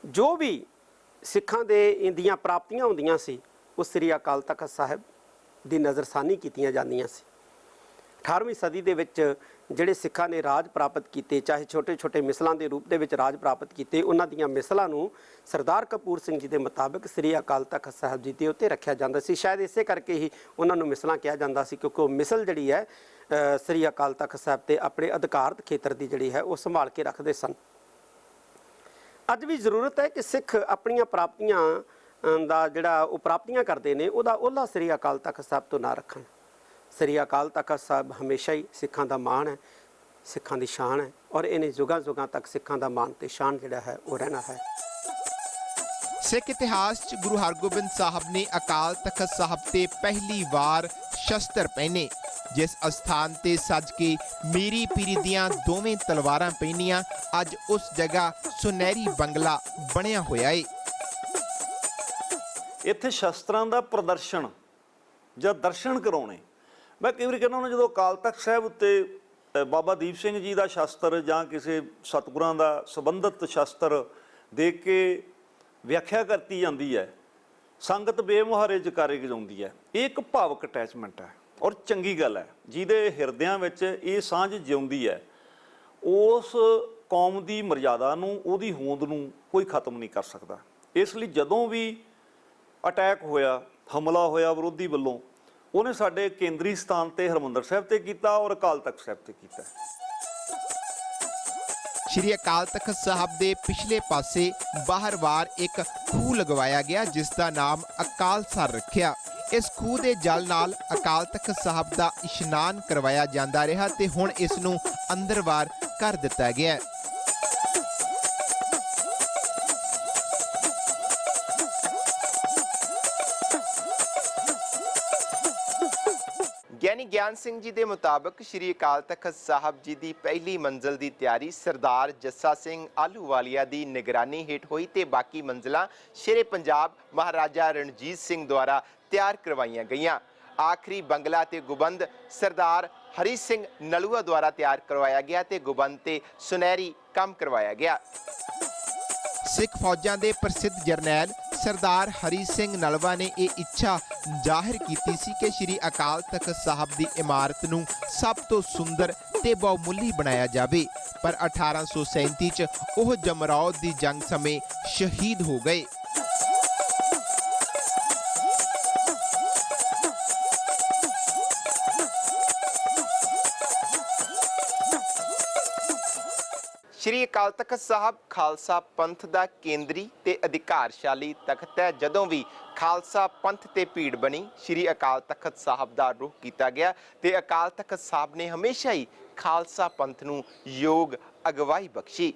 ਜੋ ਵੀ ਸਿੱਖਾਂ ਦੇ ਇੰਦੀਆਂ ਪ੍ਰਾਪਤੀਆਂ ਹੁੰਦੀਆਂ ਸੀ ਉਹ ਸ੍ਰੀ ਅਕਾਲ ਤਖਤ ਸਾਹਿਬ ਦੀ ਨਜ਼ਰਸਾਨੀ ਕੀਤੀਆਂ ਜਾਂਦੀਆਂ ਸੀ। 18ਵੀਂ ਸਦੀ ਦੇ ਵਿੱਚ ਜਿਹੜੇ ਸਿੱਖਾਂ ਨੇ ਰਾਜ ਪ੍ਰਾਪਤ ਕੀਤੇ, ਚਾਹੇ ਛੋਟੇ ਛੋਟੇ ਮਿਸਲਾਂ ਦੇ ਰੂਪ ਦੇ ਵਿੱਚ ਰਾਜ ਪ੍ਰਾਪਤ ਕੀਤੇ, ਉਹਨਾਂ ਦੀਆਂ ਮਿਸਲਾਂ ਨੂੰ ਸਰਦਾਰ ਕਪੂਰ ਸਿੰਘ ਜੀ ਦੇ ਮੁਤਾਬਕ ਸ੍ਰੀ ਅਕਾਲ ਤਖਤ ਸਾਹਿਬ ਜੀ ਦੇ ਉੱਤੇ ਰੱਖਿਆ ਜਾਂਦਾ ਸੀ। ਸ਼ਾਇਦ ਇਸੇ ਕਰਕੇ ਹੀ ਉਹਨਾਂ ਨੂੰ ਮਿਸਲਾਂ ਕਿਹਾ ਜਾਂਦਾ ਸੀ, ਕਿਉਂਕਿ ਉਹ ਮਿਸਲ ਜਿਹੜੀ ਹੈ ਸ੍ਰੀ ਅਕਾਲ ਤਖਤ ਸਾਹਿਬ ਤੇ ਆਪਣੇ ਅਧਿਕਾਰਤ ਖੇਤਰ ਦੀ ਜਿਹੜੀ ਹੈ ਉਹ ਸੰਭਾਲ ਕੇ ਰੱਖਦੇ ਸਨ। ਅੱਜ ਵੀ ਜ਼ਰੂਰਤ ਹੈ ਕਿ ਸਿੱਖ ਆਪਣੀਆਂ ਪ੍ਰਾਪਤੀਆਂ ਦਾ ਜਿਹੜਾ ਉਹ ਪ੍ਰਾਪਤੀਆਂ ਕਰਦੇ ਨੇ ਉਹਦਾ ਓਹਲਾ ਸ੍ਰੀ ਅਕਾਲ ਤਖਤ ਸਾਹਿਬ ਤੋਂ ਨਾ ਰੱਖਣ। ਸ੍ਰੀ ਅਕਾਲ ਤਖਤ ਸਾਹਿਬ ਹਮੇਸ਼ਾ ਹੀ ਸਿੱਖਾਂ ਦਾ ਮਾਣ ਹੈ, ਸਿੱਖਾਂ ਦੀ ਸ਼ਾਨ ਹੈ, ਔਰ ਇਹਨੇ ਯੁਗਾਂ ਯੁਗਾਂ ਤੱਕ ਸਿੱਖਾਂ ਦਾ ਮਾਣ ਤੇ ਸ਼ਾਨ ਜਿਹੜਾ ਹੈ ਉਹ ਰਹਿਣਾ ਹੈ। ਸਿੱਖ ਇਤਿਹਾਸ 'ਚ ਗੁਰੂ ਹਰਗੋਬਿੰਦ ਸਾਹਿਬ ਨੇ ਅਕਾਲ ਤਖਤ ਸਾਹਿਬ ਤੇ ਪਹਿਲੀ ਵਾਰ ਸ਼ਸਤਰ ਪਹਿਨੇ, ਜਿਸ ਅਸਥਾਨ ਤੇ ਸੱਜ ਕੇ ਮੀਰੀ ਪੀਰੀ ਦੀਆਂ ਦੋਵੇਂ ਤਲਵਾਰਾਂ ਪਹਿਨੀਆਂ। ਅੱਜ ਉਸ ਜਗ੍ਹਾ ਸੁਨਹਿਰੀ ਬੰਗਲਾ ਬਣਿਆ ਹੋਇਆ ਏ। ਇੱਥੇ ਸ਼ਸਤਰਾਂ ਦਾ ਪ੍ਰਦਰਸ਼ਨ ਜਾਂ ਦਰਸ਼ਨ ਕਰਾਉਣੇ, ਮੈਂ ਕਈ ਵਾਰੀ ਕਹਿੰਦਾ ਜਦੋਂ ਅਕਾਲ ਤਖਤ ਸਾਹਿਬ ਉੱਤੇ ਬਾਬਾ ਦੀਪ ਸਿੰਘ ਜੀ ਦਾ ਸ਼ਸਤਰ ਜਾਂ ਕਿਸੇ ਸਤਿਗੁਰਾਂ ਦਾ ਸੰਬੰਧਿਤ ਸ਼ਸਤਰ ਦੇਖ ਕੇ ਵਿਆਖਿਆ ਕਰਤੀ ਜਾਂਦੀ ਹੈ, ਸੰਗਤ ਬੇਮੁਹਾਰੇ ਜਕਾਰੇ ਗਜਾਉਂਦੀ ਹੈ। ਇਹ ਇੱਕ ਭਾਵਕ ਅਟੈਚਮੈਂਟ ਹੈ ਔਰ ਚੰਗੀ ਗੱਲ ਹੈ। ਜਿਹਦੇ ਹਿਰਦਿਆਂ ਵਿੱਚ ਇਹ ਸਾਂਝ ਜਿਉਂਦੀ ਹੈ, ਉਸ ਕੌਮ ਦੀ ਮਰਜ਼ਾਦਾ ਨੂੰ, ਉਹਦੀ ਹੋਂਦ ਨੂੰ ਕੋਈ ਖਤਮ ਨਹੀਂ ਕਰ ਸਕਦਾ। ਇਸ ਲਈ ਜਦੋਂ ਵੀ ਅਟੈਕ ਹੋਇਆ, ਹਮਲਾ ਹੋਇਆ ਵਿਰੋਧੀ ਵੱਲੋਂ, ਉਹਨੇ ਸਾਡੇ ਕੇਂਦਰੀ ਸਥਾਨ ਤੇ ਹਰਿਮੰਦਰ ਸਾਹਿਬ ਤੇ ਕੀਤਾ ਔਰ ਅਕਾਲ ਤਖਤ ਸਾਹਿਬ ਤੇ ਕੀਤਾ। ਸ਼੍ਰੀ ਅਕਾਲ ਤਖਤ ਸਾਹਿਬ ਦੇ ਪਿਛਲੇ ਪਾਸੇ ਬਾਹਰਵਾਰ ਇੱਕ ਖੂਹ ਲਗਵਾਇਆ ਗਿਆ, ਜਿਸ ਦਾ ਨਾਮ ਅਕਾਲ ਸਰ ਰੱਖਿਆ। ਇਸ ਖੂਹ ਦੇ ਜਲ ਨਾਲ ਅਕਾਲ ਤਖਤ ਸਾਹਿਬ ਦਾ ਇਸ਼ਨਾਨ ਕਰਵਾਇਆ ਜਾਂਦਾ ਰਿਹਾ ਤੇ ਹੁਣ ਇਸ ਨੂੰ ਅੰਦਰਵਾਰ ਕਰ ਦਿੱਤਾ ਗਿਆ ਹੈ। ਗਿਆਨੀ ਗਿਆਨ ਸਿੰਘ ਜੀ ਦੇ ਮੁਤਾਬਕ ਸ਼੍ਰੀ ਅਕਾਲ ਤਖਤ ਸਾਹਿਬ ਜੀ ਦੀ ਪਹਿਲੀ ਮੰਜ਼ਲ ਦੀ ਤਿਆਰੀ ਸਰਦਾਰ ਜੱਸਾ ਸਿੰਘ ਆਹਲੂਵਾਲੀਆ ਦੀ ਨਿਗਰਾਨੀ ਹੇਠ ਹੋਈ ਤੇ ਬਾਕੀ ਮੰਜ਼ਲਾਂ ਸ਼ੇਰੇ ਪੰਜਾਬ ਮਹਾਰਾਜਾ ਰਣਜੀਤ ਸਿੰਘ ਦੁਆਰਾ ਤਿਆਰ ਕਰਵਾਈਆਂ ਗਈਆਂ। ਆਖਰੀ ਬੰਗਲਾ ਤੇ ਗੁਬੰਦ ਸਰਦਾਰ ਹਰੀ ਸਿੰਘ ਨਲੂਆ ਦੁਆਰਾ ਤਿਆਰ ਕਰਵਾਇਆ ਗਿਆ ਤੇ ਗੁਬੰਦ ਤੇ ਸੁਨਹਿਰੀ ਕੰਮ ਕਰਵਾਇਆ ਗਿਆ। ਸਿੱਖ ਫੌਜਾਂ ਦੇ ਪ੍ਰਸਿੱਧ ਜਰਨੈਲ ਸਰਦਾਰ ਹਰੀ ਸਿੰਘ ਨਲਵਾ ਨੇ ਇਹ ਇੱਛਾ ਜ਼ਾਹਿਰ ਕੀਤੀ ਸੀ ਕਿ ਸ਼੍ਰੀ ਅਕਾਲ ਤਖਤ ਸਾਹਿਬ ਦੀ ਇਮਾਰਤ ਨੂੰ ਸਭ ਤੋਂ ਸੁੰਦਰ ਤੇ ਬਹੁਮੁੱਲੀ ਬਣਾਇਆ ਜਾਵੇ, ਪਰ 1837 'ਚ ਉਹ ਜਮਰੌਦ ਦੀ ਜੰਗ ਸਮੇਂ ਸ਼ਹੀਦ ਹੋ ਗਏ। ਸ਼੍ਰੀ ਅਕਾਲ ਤਖਤ ਸਾਹਿਬ ਖਾਲਸਾ ਪੰਥ ਦਾ ਕੇਂਦਰੀ ਤੇ ਅਧਿਕਾਰਸ਼ਾਲੀ ਤਖਤ ਹੈ। ਜਦੋਂ ਵੀ ਖਾਲਸਾ ਪੰਥ ਤੇ ਭੀੜ ਬਣੀ, ਸ਼੍ਰੀ ਅਕਾਲ ਤਖਤ ਸਾਹਿਬ ਦਾ ਰੁਖ ਕੀਤਾ ਗਿਆ ਤੇ ਅਕਾਲ ਤਖਤ ਸਾਹਿਬ ਨੇ ਹਮੇਸ਼ਾ ਹੀ ਖਾਲਸਾ ਪੰਥ ਨੂੰ ਯੋਗ ਅਗਵਾਈ ਬਖਸ਼ੀ।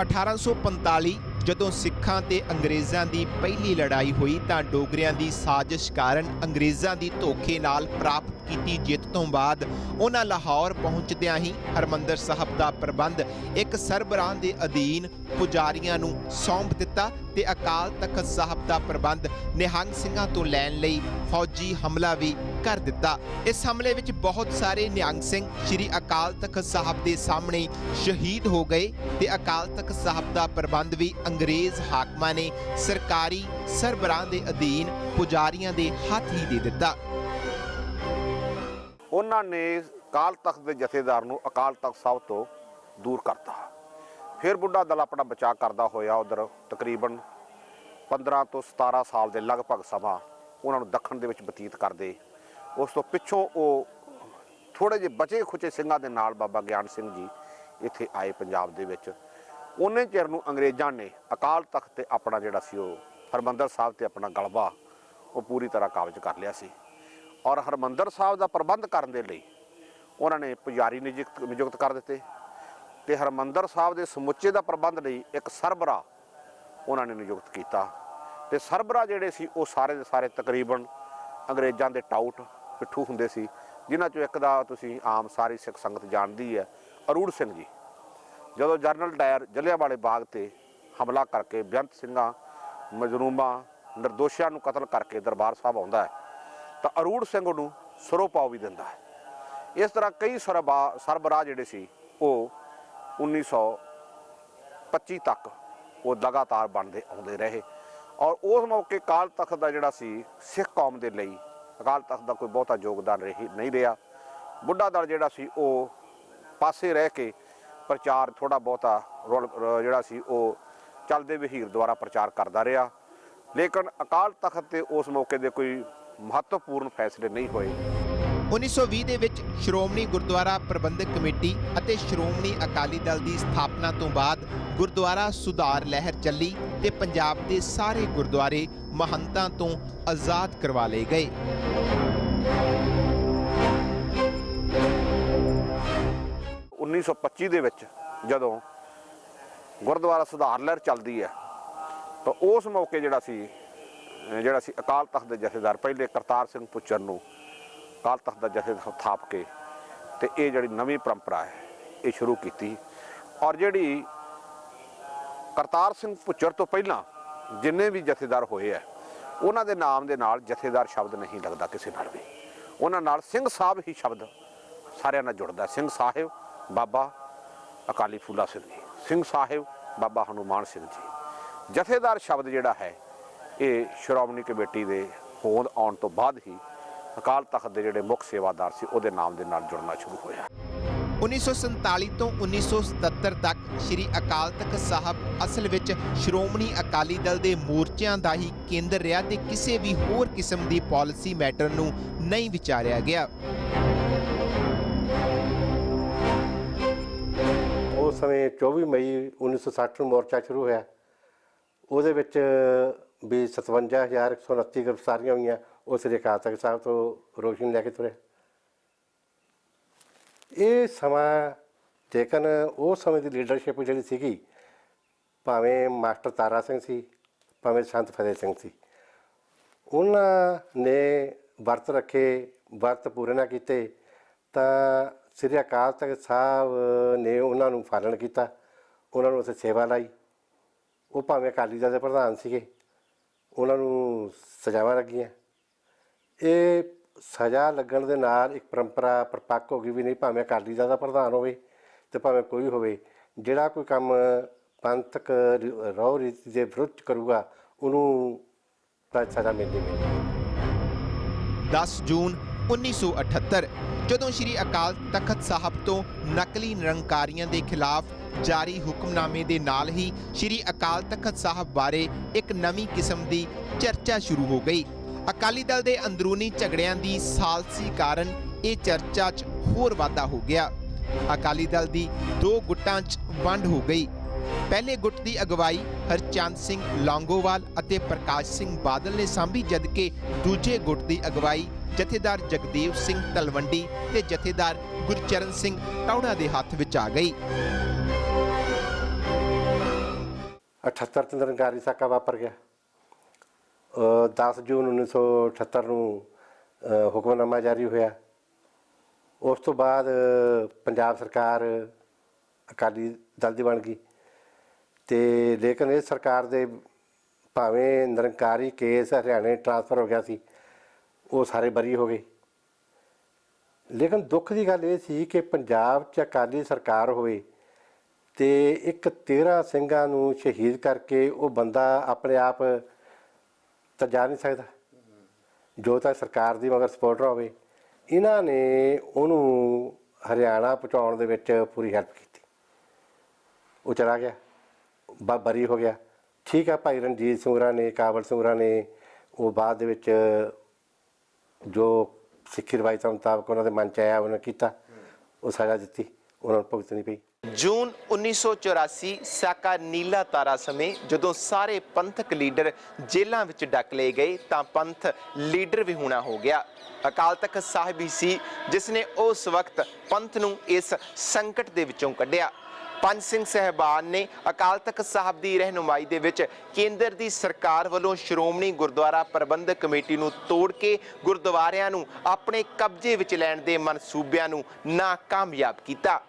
1845 ਜਦੋਂ ਸਿੱਖਾਂ ਤੇ ਅੰਗਰੇਜ਼ਾਂ ਦੀ ਪਹਿਲੀ ਲੜਾਈ ਹੋਈ ਤਾਂ ਡੋਗਰਿਆਂ ਦੀ ਸਾਜ਼ਿਸ਼ ਕਾਰਨ ਅੰਗਰੇਜ਼ਾਂ ਦੀ ਧੋਖੇ ਨਾਲ ਪ੍ਰਾਪਤ ਕੀਤੀ ਜਿੱਤ ਤੋਂ ਬਾਅਦ ਉਹਨਾਂ ਲਾਹੌਰ ਪਹੁੰਚਦਿਆਂ ਹੀ ਹਰਿਮੰਦਰ ਸਾਹਿਬ ਦਾ ਪ੍ਰਬੰਧ ਇੱਕ ਸਰਬਰਾਹ ਦੇ ਅਧੀਨ ਪੁਜਾਰੀਆਂ ਨੂੰ ਸੌਂਪ ਦਿੱਤਾ ਤੇ ਅਕਾਲ ਤਖਤ ਸਾਹਿਬ ਦਾ ਪ੍ਰਬੰਧ ਨਿਹੰਗ ਸਿੰਘਾਂ ਤੋਂ ਲੈਣ ਲਈ ਫੌਜੀ ਹਮਲਾ ਵੀ ਕਰ ਦਿੱਤਾ। ਇਸ ਹਮਲੇ ਵਿੱਚ ਬਹੁਤ ਸਾਰੇ ਨਿਹੰਗ ਸਿੰਘ ਸ਼੍ਰੀ ਅਕਾਲ ਤਖਤ ਸਾਹਿਬ ਦੇ ਸਾਹਮਣੇ ਸ਼ਹੀਦ ਹੋ ਗਏ ਤੇ ਅਕਾਲ ਤਖਤ ਸਾਹਿਬ ਦਾ ਪ੍ਰਬੰਧ ਵੀ ਅੰਗਰੇਜ਼ ਹਾਕਮਾਂ ਨੇ ਸਰਕਾਰੀ ਸਰਬਰਾਹ ਦੇ ਅਧੀਨ ਪੁਜਾਰੀਆਂ ਦੇ ਹੱਥ ਹੀ ਦੇ ਦਿੱਤਾ। ਉਹਨਾਂ ਨੇ ਅਕਾਲ ਤਖਤ ਦੇ ਜਥੇਦਾਰ ਨੂੰ ਅਕਾਲ ਤਖਤ ਸਾਹਿਬ ਤੋਂ ਦੂਰ ਕਰਤਾ। ਫਿਰ ਬੁੱਢਾ ਦਲ ਆਪਣਾ ਬਚਾਅ ਕਰਦਾ ਹੋਇਆ ਉਧਰ ਤਕਰੀਬਨ 15 ਤੋਂ 17 ਸਾਲ ਦੇ ਲਗਭਗ ਸਮਾਂ ਉਹਨਾਂ ਨੂੰ ਦੱਖਣ ਦੇ ਵਿੱਚ ਬਤੀਤ ਕਰਦੇ। ਉਸ ਤੋਂ ਪਿੱਛੋਂ ਉਹ ਥੋੜੇ ਜਿਹੇ ਬਚੇ ਖੁਚੇ ਸਿੰਘਾਂ ਦੇ ਨਾਲ ਬਾਬਾ ਗਿਆਨ ਸਿੰਘ ਜੀ ਇੱਥੇ ਆਏ ਪੰਜਾਬ ਦੇ ਵਿੱਚ। ਉਹਨੇ ਚਿਰ ਨੂੰ ਅੰਗਰੇਜ਼ਾਂ ਨੇ ਅਕਾਲ ਤਖਤ ਤੇ ਆਪਣਾ ਜਿਹੜਾ ਸੀ ਉਹ ਹਰਿਮੰਦਰ ਸਾਹਿਬ ਤੇ ਆਪਣਾ ਗਲਬਾ ਉਹ ਪੂਰੀ ਤਰ੍ਹਾਂ ਕਾਬਜ਼ ਕਰ ਲਿਆ ਸੀ ਔਰ ਹਰਿਮੰਦਰ ਸਾਹਿਬ ਦਾ ਪ੍ਰਬੰਧ ਕਰਨ ਦੇ ਲਈ ਉਹਨਾਂ ਨੇ ਪੁਜਾਰੀ ਨਿਯੁਕਤ ਕਰ ਦਿੱਤੇ ਤੇ ਹਰਿਮੰਦਰ ਸਾਹਿਬ ਦੇ ਸਮੁੱਚੇ ਦਾ ਪ੍ਰਬੰਧ ਲਈ ਇੱਕ ਸਰਬਰਾ ਉਹਨਾਂ ਨੇ ਨਿਯੁਕਤ ਕੀਤਾ ਤੇ ਸਰਬਰਾ ਜਿਹੜੇ ਸੀ ਉਹ ਸਾਰੇ ਦੇ ਸਾਰੇ ਤਕਰੀਬਨ ਅੰਗਰੇਜ਼ਾਂ ਦੇ ਟਾਊਟ ਪਿੱਠੂ ਹੁੰਦੇ ਸੀ, ਜਿਨ੍ਹਾਂ ਚੋਂ ਇੱਕ ਦਾ ਤੁਸੀਂ ਆਮ ਸਾਰੀ ਸਿੱਖ ਸੰਗਤ ਜਾਣਦੀ ਹੈ, ਅਰੂੜ ਸਿੰਘ ਜੀ। ਜਦੋਂ ਜਨਰਲ ਡਾਇਰ ਜਲਿਆਂਵਾਲੇ ਬਾਗ ਤੇ ਹਮਲਾ ਕਰਕੇ ਬੇਅੰਤ ਸਿੰਘਾਂ, ਮਜਰੂਮਾਂ, ਨਿਰਦੋਸ਼ੀਆਂ ਨੂੰ ਕਤਲ ਕਰਕੇ ਦਰਬਾਰ ਸਾਹਿਬ ਆਉਂਦਾ ਹੈ ਤਾਂ ਅਰੂੜ ਸਿੰਘ ਨੂੰ ਸਰੋਪਾਓ ਵੀ ਦਿੰਦਾ ਹੈ। ਇਸ ਤਰ੍ਹਾਂ ਕਈ ਸਰਬਰਾਹ ਜਿਹੜੇ ਸੀ ਉਹ 1925 ਤੱਕ ਉਹ ਲਗਾਤਾਰ ਬਣਦੇ ਆਉਂਦੇ ਰਹੇ ਔਰ ਉਸ ਮੌਕੇ ਅਕਾਲ ਤਖਤ ਦਾ ਜਿਹੜਾ ਸੀ ਸਿੱਖ ਕੌਮ ਦੇ ਲਈ ਅਕਾਲ ਤਖਤ ਦਾ ਕੋਈ ਬਹੁਤਾ ਯੋਗਦਾਨ ਨਹੀਂ ਰਿਹਾ। ਬੁੱਢਾ ਦਲ ਜਿਹੜਾ ਸੀ ਉਹ ਪਾਸੇ ਰਹਿ ਕੇ ਪ੍ਰਚਾਰ ਥੋੜਾ ਬਹੁਤਾ ਜਿਹੜਾ ਸੀ ਉਹ ਚੱਲਦੇ ਵਹੀਰ ਦੁਆਰਾ ਪ੍ਰਚਾਰ ਕਰਦਾ ਰਿਹਾ, ਲੇਕਿਨ ਅਕਾਲ ਤਖਤ ਤੇ ਉਸ ਮੌਕੇ ਦੇ ਕੋਈ ਮਹੱਤਵਪੂਰਨ ਫੈਸਲੇ ਨਹੀਂ ਹੋਏ। 1920 ਦੇ ਵਿੱਚ ਸ਼੍ਰੋਮਣੀ ਗੁਰਦੁਆਰਾ ਪ੍ਰਬੰਧਕ ਕਮੇਟੀ ਅਤੇ ਸ਼੍ਰੋਮਣੀ ਅਕਾਲੀ ਦਲ ਦੀ ਸਥਾਪਨਾ ਤੋਂ ਬਾਅਦ ਗੁਰਦੁਆਰਾ ਸੁਧਾਰ ਲਹਿਰ ਚੱਲੀ ਤੇ ਪੰਜਾਬ ਦੇ ਸਾਰੇ ਗੁਰਦੁਆਰੇ ਮਹੰਤਾਂ ਤੋਂ ਆਜ਼ਾਦ ਕਰਵਾ ਲਏ ਗਏ। 1925 ਦੇ ਵਿੱਚ ਜਦੋਂ ਗੁਰਦੁਆਰਾ ਸੁਧਾਰ ਲਹਿਰ ਚੱਲਦੀ ਹੈ ਤਾਂ ਉਸ ਮੌਕੇ ਜਿਹੜਾ ਸੀ ਅਕਾਲ ਤਖਤ ਦੇ ਜਥੇਦਾਰ ਪਹਿਲੇ ਕਰਤਾਰ ਸਿੰਘ ਪੁੱਚਰ ਨੂੰ ਅਕਾਲ ਤਖਤ ਦਾ ਜਥੇਦਾਰ ਥਾਪ ਕੇ ਤੇ ਇਹ ਜਿਹੜੀ ਨਵੀਂ ਪਰੰਪਰਾ ਹੈ ਇਹ ਸ਼ੁਰੂ ਕੀਤੀ। ਔਰ ਜਿਹੜੀ ਕਰਤਾਰ ਸਿੰਘ ਪੁੱਚਰ ਤੋਂ ਪਹਿਲਾਂ ਜਿੰਨੇ ਵੀ ਜਥੇਦਾਰ ਹੋਏ ਆ ਉਹਨਾਂ ਦੇ ਨਾਮ ਦੇ ਨਾਲ ਜਥੇਦਾਰ ਸ਼ਬਦ ਨਹੀਂ ਲੱਗਦਾ ਕਿਸੇ ਨਾਲ ਵੀ, ਉਹਨਾਂ ਨਾਲ ਸਿੰਘ ਸਾਹਿਬ ਹੀ ਸ਼ਬਦ ਸਾਰਿਆਂ ਨਾਲ ਜੁੜਦਾ। ਸਿੰਘ ਸਾਹਿਬ ਬਾਬਾ ਅਕਾਲੀ ਫੂਲਾ ਸਿੰਘ ਜੀ, ਸਿੰਘ ਸਾਹਿਬ ਬਾਬਾ ਹਨੂਮਾਨ ਸਿੰਘ ਜੀ। ਜਥੇਦਾਰ ਸ਼ਬਦ ਜਿਹੜਾ ਹੈ ਇਹ ਸ਼੍ਰੋਮਣੀ ਕਮੇਟੀ ਦੇ ਹੋਂਦ ਆਉਣ ਤੋਂ ਬਾਅਦ ਹੀ ਅਕਾਲ ਤਖਤ ਦੇ ਜਿਹੜੇ ਮੁੱਖ ਸੇਵਾਦਾਰ ਸੀ ਉਹਦੇ ਨਾਮ ਦੇ ਨਾਲ ਜੁੜਨਾ ਸ਼ੁਰੂ ਹੋਇਆ। 1947 ਤੋਂ 1977 ਤੱਕ ਸ੍ਰੀ ਅਕਾਲ ਤਖਤ ਸਾਹਿਬ ਅਸਲ ਵਿੱਚ ਸ਼੍ਰੋਮਣੀ ਅਕਾਲੀ ਦਲ ਦੇ ਮੋਰਚਿਆਂ ਦਾ ਹੀ ਕੇਂਦਰ ਰਿਹਾ ਤੇ ਕਿਸੇ ਵੀ ਹੋਰ ਕਿਸਮ ਦੀ ਪਾਲਿਸੀ ਮੈਟਰ ਨੂੰ ਨਹੀਂ ਵਿਚਾਰਿਆ ਗਿਆ। ਉਸ ਸਮੇਂ 24 ਮਈ 1960 ਨੂੰ ਮੋਰਚਾ ਸ਼ੁਰੂ ਹੋਇਆ। ਉਹਦੇ ਵਿੱਚ ਵੀ 57,129 ਗ੍ਰਿਫਤਾਰੀਆਂ ਹੋਈਆਂ। ਉਹ ਸ੍ਰੀ ਅਕਾਲ ਤਖਤ ਸਾਹਿਬ ਤੋਂ ਰੋਸ਼ਨੀ ਲੈ ਕੇ ਤੁਰੇ। ਇਹ ਸਮਾਂ ਲੇਕਿਨ ਉਸ ਸਮੇਂ ਦੀ ਲੀਡਰਸ਼ਿਪ ਜਿਹੜੀ ਸੀਗੀ, ਭਾਵੇਂ ਮਾਸਟਰ ਤਾਰਾ ਸਿੰਘ ਸੀ, ਭਾਵੇਂ ਸੰਤ ਫਤਿਹ ਸਿੰਘ ਸੀ, ਉਹਨਾਂ ਨੇ ਵਰਤ ਰੱਖੇ, ਵਰਤ ਪੂਰੇ ਨਾ ਕੀਤੇ ਤਾਂ ਸ੍ਰੀ ਅਕਾਲ ਤਖਤ ਸਾਹਿਬ ਨੇ ਉਹਨਾਂ ਨੂੰ ਪਾਲਣ ਕੀਤਾ, ਉਹਨਾਂ ਨੂੰ ਉੱਥੇ ਸੇਵਾ ਲਾਈ। ਉਹ ਭਾਵੇਂ ਅਕਾਲੀ ਦਲ ਦੇ ਪ੍ਰਧਾਨ ਸੀਗੇ, ਉਹਨਾਂ ਨੂੰ ਸਜ਼ਾਵਾਂ ਲੱਗੀਆਂ। ਇਹ ਸਜ਼ਾ ਲੱਗਣ ਦੇ ਨਾਲ ਇੱਕ ਪਰੰਪਰਾ ਪਰਪੱਕ ਹੋ ਗਈ ਵੀ ਨਹੀਂ, ਭਾਵੇਂ ਅਕਾਲੀ ਦਲ ਦਾ ਪ੍ਰਧਾਨ ਹੋਵੇ ਤੇ ਭਾਵੇਂ ਕੋਈ ਹੋਵੇ, ਜਿਹੜਾ ਕੋਈ ਕੰਮ ਪੰਥਕ ਰਹੁ ਰੀਤੀ ਦੇ ਵਿਰੁੱਧ ਕਰੂਗਾ ਉਹਨੂੰ ਤਾਂ ਸਜ਼ਾ ਮਿਲਦੀ। 10 ਜੂਨ 1978 ਜਦੋਂ ਸ੍ਰੀ ਅਕਾਲ ਤਖਤ ਸਾਹਿਬ ਤੋਂ ਨਕਲੀ ਨਿਰੰਕਾਰੀਆਂ ਦੇ ਖਿਲਾਫ ਜਾਰੀ ਹੁਕਮਨਾਮੇ ਦੇ ਨਾਲ ਹੀ ਸ੍ਰੀ ਅਕਾਲ ਤਖਤ ਸਾਹਿਬ ਬਾਰੇ ਇੱਕ ਨਵੀਂ ਕਿਸਮ ਦੀ ਚਰਚਾ ਸ਼ੁਰੂ ਹੋ ਗਈ। ਅਕਾਲੀ ਦਲ ਦੇ ਅੰਦਰੂਨੀ ਝਗੜਿਆਂ ਦੀ ਸਾਲਸੀ ਕਾਰਨ ਇਹ ਚਰਚਾ 'ਚ ਹੋਰ ਵਾਧਾ ਹੋ ਗਿਆ। ਅਕਾਲੀ ਦਲ ਦੀ 2 ਗੁੱਟਾਂ 'ਚ ਵੰਡ ਹੋ ਗਈ। ਪਹਿਲੇ ਗੁੱਟ ਦੀ ਅਗਵਾਈ ਹਰਚੰਦ ਸਿੰਘ ਲੌਂਗੋਵਾਲ ਅਤੇ ਪ੍ਰਕਾਸ਼ ਸਿੰਘ ਬਾਦਲ ਨੇ ਸੰਭੀ, ਜਦਕਿ ਦੂਜੇ ਗੁੱਟ ਦੀ ਅਗਵਾਈ ਜਥੇਦਾਰ ਜਗਦੇਵ ਸਿੰਘ ਤਲਵੰਡੀ ਤੇ ਜਥੇਦਾਰ ਗੁਰਚਰਨ ਸਿੰਘ ਟੌੜਾ ਦੇ ਹੱਥ ਵਿੱਚ ਆ ਗਈ। 78 'ਚ ਨਿਰੰਕਾਰੀ ਸਾਕਾ ਵਾਪਰ ਗਿਆ। 10 ਜੂਨ 1978 ਨੂੰ ਹੁਕਮਨਾਮਾ ਜਾਰੀ ਹੋਇਆ। ਉਸ ਤੋਂ ਬਾਅਦ ਪੰਜਾਬ ਸਰਕਾਰ ਅਕਾਲੀ ਦਲ ਦੀ ਬਣ ਗਈ ਤੇ ਲੇਕਿਨ ਇਹ ਸਰਕਾਰ ਦੇ ਭਾਵੇਂ ਨਿਰੰਕਾਰੀ ਕੇਸ ਹਰਿਆਣੇ ਟ੍ਰਾਂਸਫਰ ਹੋ ਗਿਆ ਸੀ, ਉਹ ਸਾਰੇ ਬਰੀ ਹੋ ਗਏ। ਲੇਕਿਨ ਦੁੱਖ ਦੀ ਗੱਲ ਇਹ ਸੀ ਕਿ ਪੰਜਾਬ 'ਚ ਅਕਾਲੀ ਸਰਕਾਰ ਹੋਵੇ ਤੇ ਇੱਕ 13 ਸਿੰਘਾਂ ਨੂੰ ਸ਼ਹੀਦ ਕਰਕੇ ਉਹ ਬੰਦਾ ਆਪਣੇ ਆਪ ਤਾਂ ਜਾ ਨਹੀਂ ਸਕਦਾ, ਜੋ ਤਾਂ ਸਰਕਾਰ ਦੀ ਮਗਰ ਸਪੋਰਟਰ ਹੋਵੇ। ਇਹਨਾਂ ਨੇ ਉਹਨੂੰ ਹਰਿਆਣਾ ਪਹੁੰਚਾਉਣ ਦੇ ਵਿੱਚ ਪੂਰੀ ਹੈਲਪ ਕੀਤੀ। ਉਹ ਚਲਾ ਗਿਆ, ਬਰੀ ਹੋ ਗਿਆ। ਠੀਕ ਆ, ਭਾਈ ਰਣਜੀਤ ਸਿੰਘਰਾ ਨੇ, ਕਾਬਲ ਸਿੰਘਰਾ ਨੇ ਉਹ ਬਾਅਦ ਦੇ ਵਿੱਚ ਜੋ ਸਿੱਖੀ ਰਵਾਇਤਾਂ ਮੁਤਾਬਕ ਉਹਨਾਂ ਦੇ ਮਨ 'ਚ ਆਇਆ ਉਹਨਾਂ ਕੀਤਾ, ਉਹ ਸਜ਼ਾ ਦਿੱਤੀ, ਉਹਨਾਂ ਨੂੰ ਭੁਗਤਣੀ ਪਈ। ਜੂਨ 1984 ਸਾਕਾ ਨੀਲਾ ਤਾਰਾ ਸਮੇਂ ਜਦੋਂ ਸਾਰੇ ਪੰਥਕ ਲੀਡਰ ਜੇਲ੍ਹਾਂ ਵਿੱਚ ਡੱਕ ਲਏ ਗਏ ਤਾਂ ਪੰਥ ਲੀਡਰ ਵੀ ਹੋਣਾ ਹੋ ਗਿਆ। ਅਕਾਲ ਤਖਤ ਸਾਹਿਬ ਹੀ ਸੀ ਜਿਸ ਨੇ ਉਸ ਵਕਤ ਪੰਥ ਨੂੰ ਇਸ ਸੰਕਟ ਦੇ ਵਿੱਚੋਂ ਕੱਢਿਆ। ਪੰਜ ਸਿੰਘ ਸਾਹਿਬਾਨ ਨੇ ਅਕਾਲ ਤਖਤ ਸਾਹਿਬ ਦੀ ਰਹਿਨੁਮਾਈ ਦੇ ਵਿੱਚ ਕੇਂਦਰ ਦੀ ਸਰਕਾਰ ਵੱਲੋਂ ਸ਼੍ਰੋਮਣੀ ਗੁਰਦੁਆਰਾ ਪ੍ਰਬੰਧਕ ਕਮੇਟੀ ਨੂੰ ਤੋੜ ਕੇ ਗੁਰਦੁਆਰਿਆਂ ਨੂੰ ਆਪਣੇ ਕਬਜ਼ੇ ਵਿੱਚ ਲੈਣ ਦੇ ਮਨਸੂਬਿਆਂ ਨੂੰ ਨਾਕਾਮਯਾਬ ਕੀਤਾ।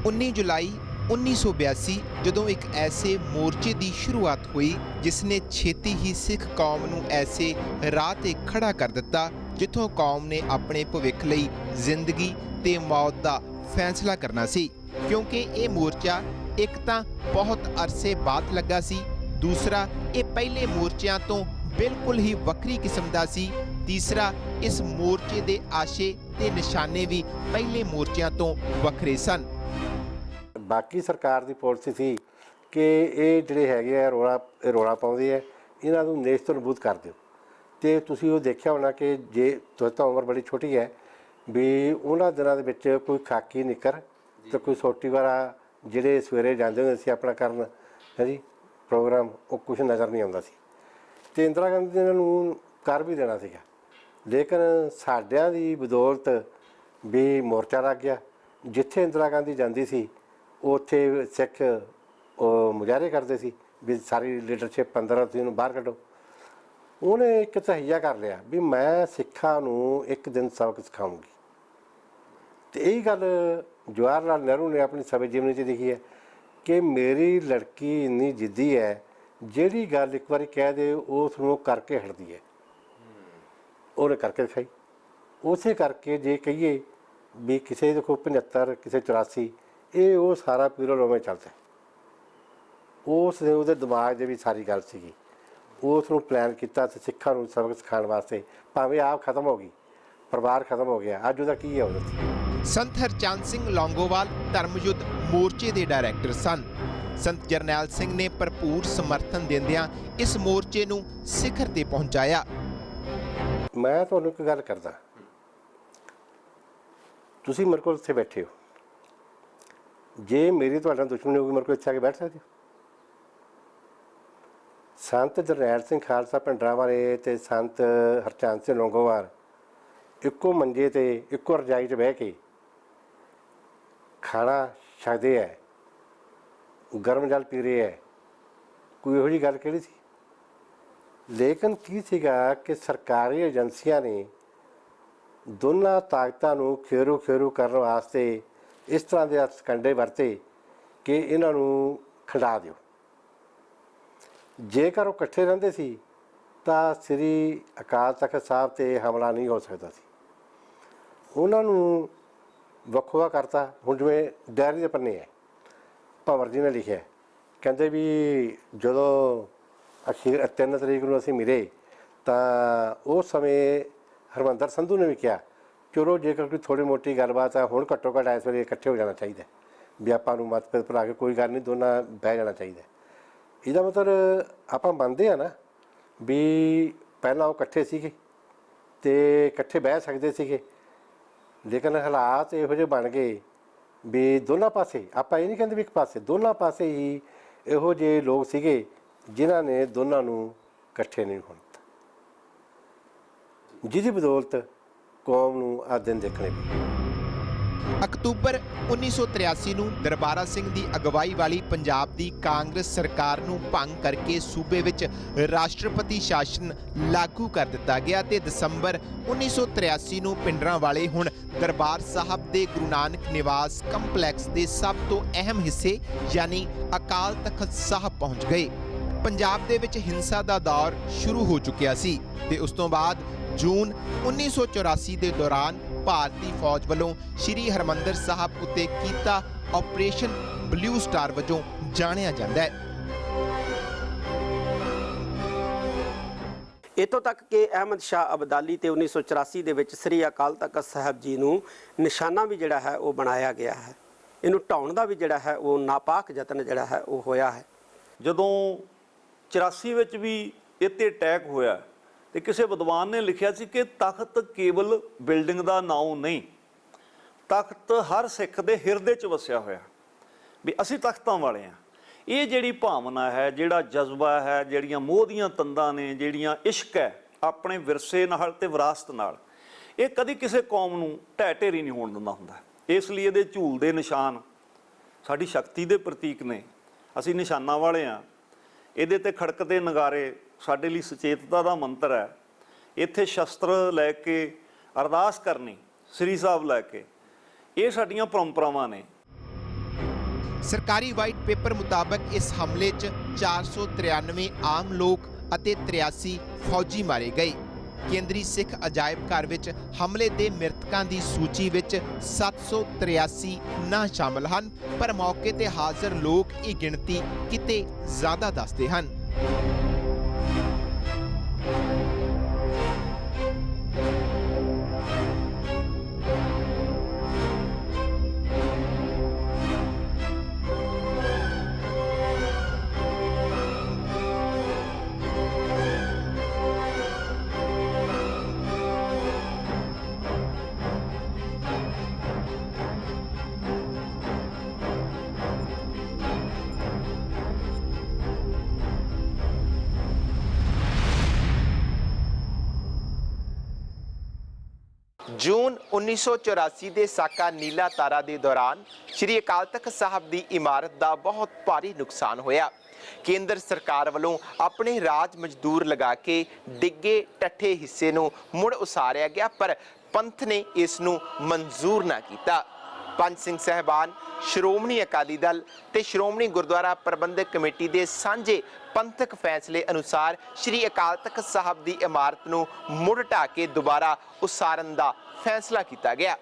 19 ਜੁਲਾਈ 1982 ਜਦੋਂ ਇੱਕ ਐਸੇ ਮੋਰਚੇ ਦੀ ਸ਼ੁਰੂਆਤ ਹੋਈ ਜਿਸ ਨੇ ਛੇਤੀ ਹੀ ਸਿੱਖ ਕੌਮ ਨੂੰ ਐਸੇ ਰਾਹ ਤੇ ਖੜਾ ਕਰ ਦਿੱਤਾ ਜਿੱਥੋਂ ਕੌਮ ਨੇ ਆਪਣੇ ਭਵਿੱਖ ਲਈ ਜ਼ਿੰਦਗੀ ਤੇ ਮੌਤ ਦਾ ਫੈਸਲਾ ਕਰਨਾ ਸੀ। ਕਿਉਂਕਿ ਇਹ ਮੋਰਚਾ ਇੱਕ ਤਾਂ ਬਹੁਤ ਅਰਸੇ ਬਾਅਦ ਲੱਗਾ ਸੀ, ਦੂਸਰਾ ਇਹ ਪਹਿਲੇ ਮੋਰਚਿਆਂ ਤੋਂ ਬਿਲਕੁਲ ਹੀ ਵੱਖਰੀ ਕਿਸਮ ਦਾ ਸੀ, ਤੀਸਰਾ ਇਸ ਮੋਰਚੇ ਦੇ ਆਸ਼ੇ ਤੇ ਨਿਸ਼ਾਨੇ ਵੀ ਪਹਿਲੇ ਮੋਰਚਿਆਂ ਤੋਂ ਵੱਖਰੇ ਸਨ। ਬਾਕੀ ਸਰਕਾਰ ਦੀ ਪਾਲਿਸੀ ਸੀ ਕਿ ਇਹ ਜਿਹੜੇ ਹੈਗੇ ਆ ਰੌਲਾ ਪਾਉਂਦੇ ਆ, ਇਹਨਾਂ ਨੂੰ ਨੇਸਤਨਾਬੂਦ ਕਰ ਦਿਓ। ਤੇ ਤੁਸੀਂ ਉਹ ਦੇਖਿਆ ਹੋਣਾ ਕਿ ਜੇ ਤੁਹਾਡੀ ਤਾਂ ਉਮਰ ਬੜੀ ਛੋਟੀ ਹੈ ਵੀ ਉਹਨਾਂ ਦਿਨਾਂ ਦੇ ਵਿੱਚ ਕੋਈ ਖਾਕੀ ਨਿੱਕਰ ਤੇ ਕੋਈ ਸੋਟੀ ਵਾਲਾ ਜਿਹੜੇ ਸਵੇਰੇ ਜਾਂਦੇ ਹੁੰਦੇ ਸੀ ਆਪਣਾ ਕਰਨ ਹੈ ਜੀ ਪ੍ਰੋਗਰਾਮ, ਉਹ ਕੁਛ ਨਜ਼ਰ ਨਹੀਂ ਆਉਂਦਾ ਸੀ। ਤੇ ਇੰਦਰਾ ਗਾਂਧੀ ਇਹਨਾਂ ਨੂੰ ਕਰ ਵੀ ਦੇਣਾ ਸੀਗਾ, ਲੇਕਿਨ ਸਾਡਿਆਂ ਦੀ ਬਦੌਲਤ ਵੀ ਮੋਰਚਾ ਲੱਗ ਗਿਆ। ਜਿੱਥੇ ਇੰਦਰਾ ਗਾਂਧੀ ਜਾਂਦੀ ਸੀ ਉੱਥੇ ਸਿੱਖ ਮੁਜ਼ਾਹਰੇ ਕਰਦੇ ਸੀ ਵੀ ਸਾਰੀ ਲੀਡਰਸ਼ਿਪ 15 ਤੁਸੀਂ ਨੂੰ ਬਾਹਰ ਕੱਢੋ। ਉਹਨੇ ਇੱਕ ਤਹਈਆ ਕਰ ਲਿਆ ਵੀ ਮੈਂ ਸਿੱਖਾਂ ਨੂੰ ਇੱਕ ਦਿਨ ਸਬਕ ਸਿਖਾਉਂਗੀ। ਤੇ ਇਹ ਗੱਲ ਜਵਾਹਰ ਲਾਲ ਨਹਿਰੂ ਨੇ ਆਪਣੀ ਸਵੈ ਜੀਵਨੀ 'ਚ ਲਿਖੀ ਹੈ ਕਿ ਮੇਰੀ ਲੜਕੀ ਇੰਨੀ ਜਿੱਦੀ ਹੈ, ਜਿਹੜੀ ਗੱਲ ਇੱਕ ਵਾਰੀ ਕਹਿ ਦੇ ਉਸ ਨੂੰ ਕਰਕੇ ਹਟਦੀ ਹੈ। ਉਹਨੇ ਕਰਕੇ ਦਿਖਾਈ। ਉਸੇ ਕਰਕੇ ਜੇ ਕਹੀਏ ਵੀ ਕਿਸੇ ਦੇਖੋ 75 ਕਿਸੇ 84 ਇਹ ਉਹ ਸਾਰਾ ਪੀਰੀਅਡ ਉਵੇਂ ਚੱਲਦਾ। ਉਸ ਨੇ ਉਹਦੇ ਦਿਮਾਗ ਦੇ ਵੀ ਸਾਰੀ ਗੱਲ ਸੀਗੀ, ਉਸ ਨੂੰ ਪਲਾਨ ਕੀਤਾ ਤੇ ਸਿੱਖਾਂ ਨੂੰ ਸਬਕ ਸਿਖਾਉਣ ਵਾਸਤੇ। ਭਾਵੇਂ ਆਪ ਖਤਮ ਹੋ ਗਈ, ਪਰਿਵਾਰ ਖਤਮ ਹੋ ਗਿਆ, ਅੱਜ ਉਹਦਾ ਕੀ ਹੈ ਉਹਦੇ 'ਤੇ। ਸੰਤ ਹਰਚੰਦ ਸਿੰਘ ਲੌਂਗੋਵਾਲ ਧਰਮਯੁੱਧ ਮੋਰਚੇ ਦੇ ਡਾਇਰੈਕਟਰ ਸਨ। ਸੰਤ ਜਰਨੈਲ ਸਿੰਘ ਨੇ ਭਰਪੂਰ ਸਮਰਥਨ ਦਿੰਦਿਆਂ ਇਸ ਮੋਰਚੇ ਨੂੰ ਸਿਖਰ ਤੇ ਪਹੁੰਚਾਇਆ। ਮੈਂ ਤੁਹਾਨੂੰ ਇੱਕ ਗੱਲ ਕਰਦਾ, ਤੁਸੀਂ ਮੇਰੇ ਕੋਲ ਇੱਥੇ ਬੈਠੇ ਹੋ, ਜੇ ਮੇਰੀ ਤੁਹਾਡੇ ਨਾਲ ਦੁਸ਼ਮਣੀ ਹੋਊਗੀ ਮੇਰੇ ਕੋਲ ਇੱਥੇ ਆ ਕੇ ਬੈਠ ਸਕਦੇ ਹੋ? ਸੰਤ ਜਰਨੈਲ ਸਿੰਘ ਖਾਲਸਾ ਭਿੰਡਰਾਂ ਵਾਲੇ ਤੇ ਸੰਤ ਹਰਚੰਦ ਸਿੰਘ ਲੌਂਗੋਵਾਲ ਇੱਕੋ ਮੰਜੇ ਤੇ ਇੱਕੋ ਰਜਾਈ 'ਚ ਬਹਿ ਕੇ ਖਾਣਾ ਛਕਦੇ ਹੈ, ਗਰਮ ਜਲ ਪੀ ਰਹੇ ਹੈ, ਕੋਈ ਇਹੋ ਜਿਹੀ ਗੱਲ ਕਿਹੜੀ ਸੀ? ਲੇਕਿਨ ਕੀ ਸੀਗਾ ਕਿ ਸਰਕਾਰੀ ਏਜੰਸੀਆਂ ਨੇ ਦੋਨਾਂ ਤਾਕਤਾਂ ਨੂੰ ਖੇਰੂ ਖੇਰੂ ਕਰਨ ਵਾਸਤੇ ਇਸ ਤਰ੍ਹਾਂ ਦੇ ਸਕੰਡੇ ਵਰਤੇ ਕਿ ਇਹਨਾਂ ਨੂੰ ਖਿੰਡਾ ਦਿਓ। ਜੇਕਰ ਉਹ ਇਕੱਠੇ ਰਹਿੰਦੇ ਸੀ ਤਾਂ ਸ੍ਰੀ ਅਕਾਲ ਤਖਤ ਸਾਹਿਬ 'ਤੇ ਹਮਲਾ ਨਹੀਂ ਹੋ ਸਕਦਾ ਸੀ। ਉਹਨਾਂ ਨੂੰ ਵੱਖਵਾ ਕਰਤਾ। ਹੁਣ ਜਿਵੇਂ ਡਾਇਰੀ ਦੇ ਪੰਨੇ ਹੈ, ਭੰਵਰ ਜੀ ਨੇ ਲਿਖਿਆ, ਕਹਿੰਦੇ ਵੀ ਜਦੋਂ ਅਖੀਰ 3 ਤਰੀਕ ਨੂੰ ਅਸੀਂ ਮਿਲੇ ਤਾਂ ਉਸ ਸਮੇਂ ਹਰਮੰਦਰ ਸੰਧੂ ਨੇ ਵੀ ਕਿਹਾ ਚਲੋ ਜੇਕਰ ਕੋਈ ਥੋੜ੍ਹੀ ਮੋਟੀ ਗੱਲਬਾਤ ਹੈ ਹੁਣ ਘੱਟੋ ਘੱਟ ਇਸ ਵੇਲੇ ਇਕੱਠੇ ਹੋ ਜਾਣਾ ਚਾਹੀਦਾ ਵੀ ਆਪਾਂ ਨੂੰ ਮਤਭੇਦ ਭੁਲਾ ਕੇ ਕੋਈ ਗੱਲ ਨਹੀਂ, ਦੋਨਾਂ ਬਹਿ ਜਾਣਾ ਚਾਹੀਦਾ। ਇਹਦਾ ਮਤਲਬ ਆਪਾਂ ਮੰਨਦੇ ਹਾਂ ਨਾ ਵੀ ਪਹਿਲਾਂ ਉਹ ਇਕੱਠੇ ਸੀਗੇ ਅਤੇ ਇਕੱਠੇ ਬਹਿ ਸਕਦੇ ਸੀਗੇ, ਲੇਕਿਨ ਹਾਲਾਤ ਇਹੋ ਜਿਹੇ ਬਣ ਗਏ ਵੀ ਦੋਨਾਂ ਪਾਸੇ, ਆਪਾਂ ਇਹ ਨਹੀਂ ਕਹਿੰਦੇ ਵੀ ਇੱਕ ਪਾਸੇ, ਦੋਨਾਂ ਪਾਸੇ ਹੀ ਇਹੋ ਜਿਹੇ ਲੋਕ ਸੀਗੇ ਜਿਨ੍ਹਾਂ ਨੇ ਦੋਨਾਂ ਨੂੰ ਇਕੱਠੇ ਨਹੀਂ ਹੋਣ ਦਿੱਤਾ, ਜਿਹਦੀ ਬਦੌਲਤ ਕੌਮ ਨੂੰ ਆਹ ਦਿਨ ਦੇਖਣੇ ਪਏ। ਅਕਤੂਬਰ 1983 ਨੂੰ ਦਰਬਾਰਾ ਸਿੰਘ ਦੀ ਅਗਵਾਈ ਵਾਲੀ ਪੰਜਾਬ ਦੀ ਕਾਂਗਰਸ ਸਰਕਾਰ ਨੂੰ ਭੰਗ ਕਰਕੇ ਸੂਬੇ ਵਿੱਚ ਰਾਸ਼ਟਰਪਤੀ ਸ਼ਾਸਨ ਲਾਗੂ ਕਰ ਦਿੱਤਾ ਗਿਆ ਤੇ ਦਸੰਬਰ 1983 ਨੂੰ ਪਿੰਡਰਾਂ ਵਾਲੇ ਹੁਣ ਦਰਬਾਰ ਸਾਹਿਬ ਦੇ ਗੁਰੂ ਨਾਨਕ ਨਿਵਾਸ ਕੰਪਲੈਕਸ ਦੇ ਸਭ ਤੋਂ ਅਹਿਮ ਹਿੱਸੇ ਯਾਨੀ ਅਕਾਲ ਤਖਤ ਸਾਹਿਬ ਪਹੁੰਚ ਗਏ। ਪੰਜਾਬ ਦੇ ਵਿੱਚ ਹਿੰਸਾ ਦਾ ਦੌਰ ਸ਼ੁਰੂ ਹੋ ਚੁੱਕਿਆ ਸੀ ਤੇ ਉਸ ਤੋਂ ਬਾਅਦ ਜੂਨ 1984 ਦੇ ਦੌਰਾਨ ਭਾਰਤੀ ਫੌਜ ਵੱਲੋਂ ਸ਼੍ਰੀ ਹਰਿਮੰਦਰ ਸਾਹਿਬ ਉੱਤੇ ਕੀਤਾ ਆਪਰੇਸ਼ਨ ਬਲੂ ਸਟਾਰ ਵਜੋਂ ਜਾਣਿਆ ਜਾਂਦਾ ਹੈ। ਇੱਥੋਂ ਤੱਕ ਕਿ ਅਹਿਮਦ ਸ਼ਾਹ ਅਬਦਾਲੀ ਤੇ 1984 ਦੇ ਵਿੱਚ ਸ੍ਰੀ ਅਕਾਲ ਤਖਤ ਸਾਹਿਬ ਜੀ ਨੂੰ ਨਿਸ਼ਾਨਾ ਵੀ ਜਿਹੜਾ ਹੈ ਉਹ ਬਣਾਇਆ ਗਿਆ ਹੈ। ਇਹਨੂੰ ਢਾਉਣ ਦਾ ਵੀ ਜਿਹੜਾ ਹੈ ਉਹ ਨਾਪਾਕ ਯਤਨ ਜਿਹੜਾ ਹੈ ਉਹ ਹੋਇਆ ਹੈ। ਜਦੋਂ 84 ਵਿੱਚ ਵੀ ਇਹ 'ਤੇ ਅਟੈਕ ਹੋਇਆ ਤੇ ਕਿਸੇ ਵਿਦਵਾਨ ਨੇ ਲਿਖਿਆ ਸੀ ਕਿ ਤਖਤ ਕੇਵਲ ਬਿਲਡਿੰਗ ਦਾ ਨਾਮ ਨਹੀਂ, ਤਖਤ ਹਰ ਸਿੱਖ ਦੇ ਹਿਰਦੇ 'ਚ ਵਸਿਆ ਹੋਇਆ ਵੀ ਅਸੀਂ ਤਖਤਾਂ ਵਾਲੇ ਹਾਂ। ਇਹ ਜਿਹੜੀ ਭਾਵਨਾ ਹੈ, ਜਿਹੜਾ ਜਜ਼ਬਾ ਹੈ, ਜਿਹੜੀਆਂ ਮੋਹ ਦੀਆਂ ਤੰਦਾਂ ਨੇ, ਜਿਹੜੀਆਂ ਇਸ਼ਕ ਹੈ ਆਪਣੇ ਵਿਰਸੇ ਨਾਲ ਤੇ ਵਿਰਾਸਤ ਨਾਲ, ਇਹ ਕਦੀ ਕਿਸੇ ਕੌਮ ਨੂੰ ਢਹਿ ਢੇਰੀ ਨਹੀਂ ਹੋਣ ਦਿੰਦਾ ਹੁੰਦਾ। ਇਸ ਲਈ ਇਹਦੇ ਝੂਲਦੇ ਨਿਸ਼ਾਨ ਸਾਡੀ ਸ਼ਕਤੀ ਦੇ ਪ੍ਰਤੀਕ ਨੇ। ਅਸੀਂ ਨਿਸ਼ਾਨਾਂ ਵਾਲੇ ਹਾਂ। ਇਹਦੇ ਤੇ ਖੜਕਦੇ ਨਗਾਰੇ ਸਾਡੇ ਲਈ ਸੁਚੇਤਤਾ ਦਾ ਮੰਤਰ ਹੈ। ਇੱਥੇ ਸ਼ਸਤਰ ਲੈ ਕੇ ਅਰਦਾਸ ਕਰਨੀ, ਸ੍ਰੀ ਸਾਹਿਬ ਲੈ ਕੇ, ਇਹ ਸਾਡੀਆਂ ਪਰੰਪਰਾਵਾਂ ਨੇ। ਸਰਕਾਰੀ ਵਾਈਟ ਪੇਪਰ ਮੁਤਾਬਕ ਇਸ ਹਮਲੇ 'ਚ 493 ਆਮ ਲੋਕ ਅਤੇ 83 ਫੌਜੀ ਮਾਰੇ ਗਏ। ਕੇਂਦਰੀ ਸਿੱਖ ਅਜਾਇਬ ਘਰ ਵਿੱਚ ਹਮਲੇ ਦੇ ਮ੍ਰਿਤਕਾਂ ਦੀ ਸੂਚੀ ਵਿੱਚ 783 ਨਾਂ ਸ਼ਾਮਲ ਹਨ, ਪਰ ਮੌਕੇ ਤੇ ਹਾਜ਼ਰ ਲੋਕ ਇਹ ਗਿਣਤੀ ਕਿਤੇ ਜ਼ਿਆਦਾ ਦੱਸਦੇ ਹਨ। ਜੂਨ 1984 ਦੇ ਸਾਕਾ ਨੀਲਾ ਤਾਰਾ ਦੇ ਦੌਰਾਨ ਸ਼੍ਰੀ ਅਕਾਲ ਤਖਤ ਸਾਹਿਬ ਦੀ ਇਮਾਰਤ ਦਾ ਬਹੁਤ ਭਾਰੀ ਨੁਕਸਾਨ ਹੋਇਆ। ਕੇਂਦਰ ਸਰਕਾਰ ਵੱਲੋਂ ਆਪਣੇ ਰਾਜ ਮਜ਼ਦੂਰ ਲਗਾ ਕੇ ਡਿੱਗੇ ਟੱਠੇ ਹਿੱਸੇ ਨੂੰ ਮੁੜ ਉਸਾਰਿਆ ਗਿਆ, ਪਰ ਪੰਥ ਨੇ ਇਸ ਨੂੰ ਮਨਜ਼ੂਰ ਨਾ ਕੀਤਾ। ਪੰਜ ਸਿੰਘ ਸਾਹਿਬਾਨ, ਸ਼੍ਰੋਮਣੀ ਅਕਾਲੀ ਦਲ ਤੇ ਸ਼੍ਰੋਮਣੀ ਗੁਰਦੁਆਰਾ ਪ੍ਰਬੰਧਕ ਕਮੇਟੀ ਦੇ ਸਾਂਝੇ ਪੰਥਕ ਫੈਸਲੇ ਅਨੁਸਾਰ ਸ਼੍ਰੀ ਅਕਾਲ ਤਖਤ ਸਾਹਿਬ ਦੀ ਇਮਾਰਤ ਨੂੰ ਮੁੜ ਢਾਹ ਕੇ ਦੁਬਾਰਾ ਉਸਾਰਨ ਦਾ ਫੈਸਲਾ ਕੀਤਾ ਗਿਆ।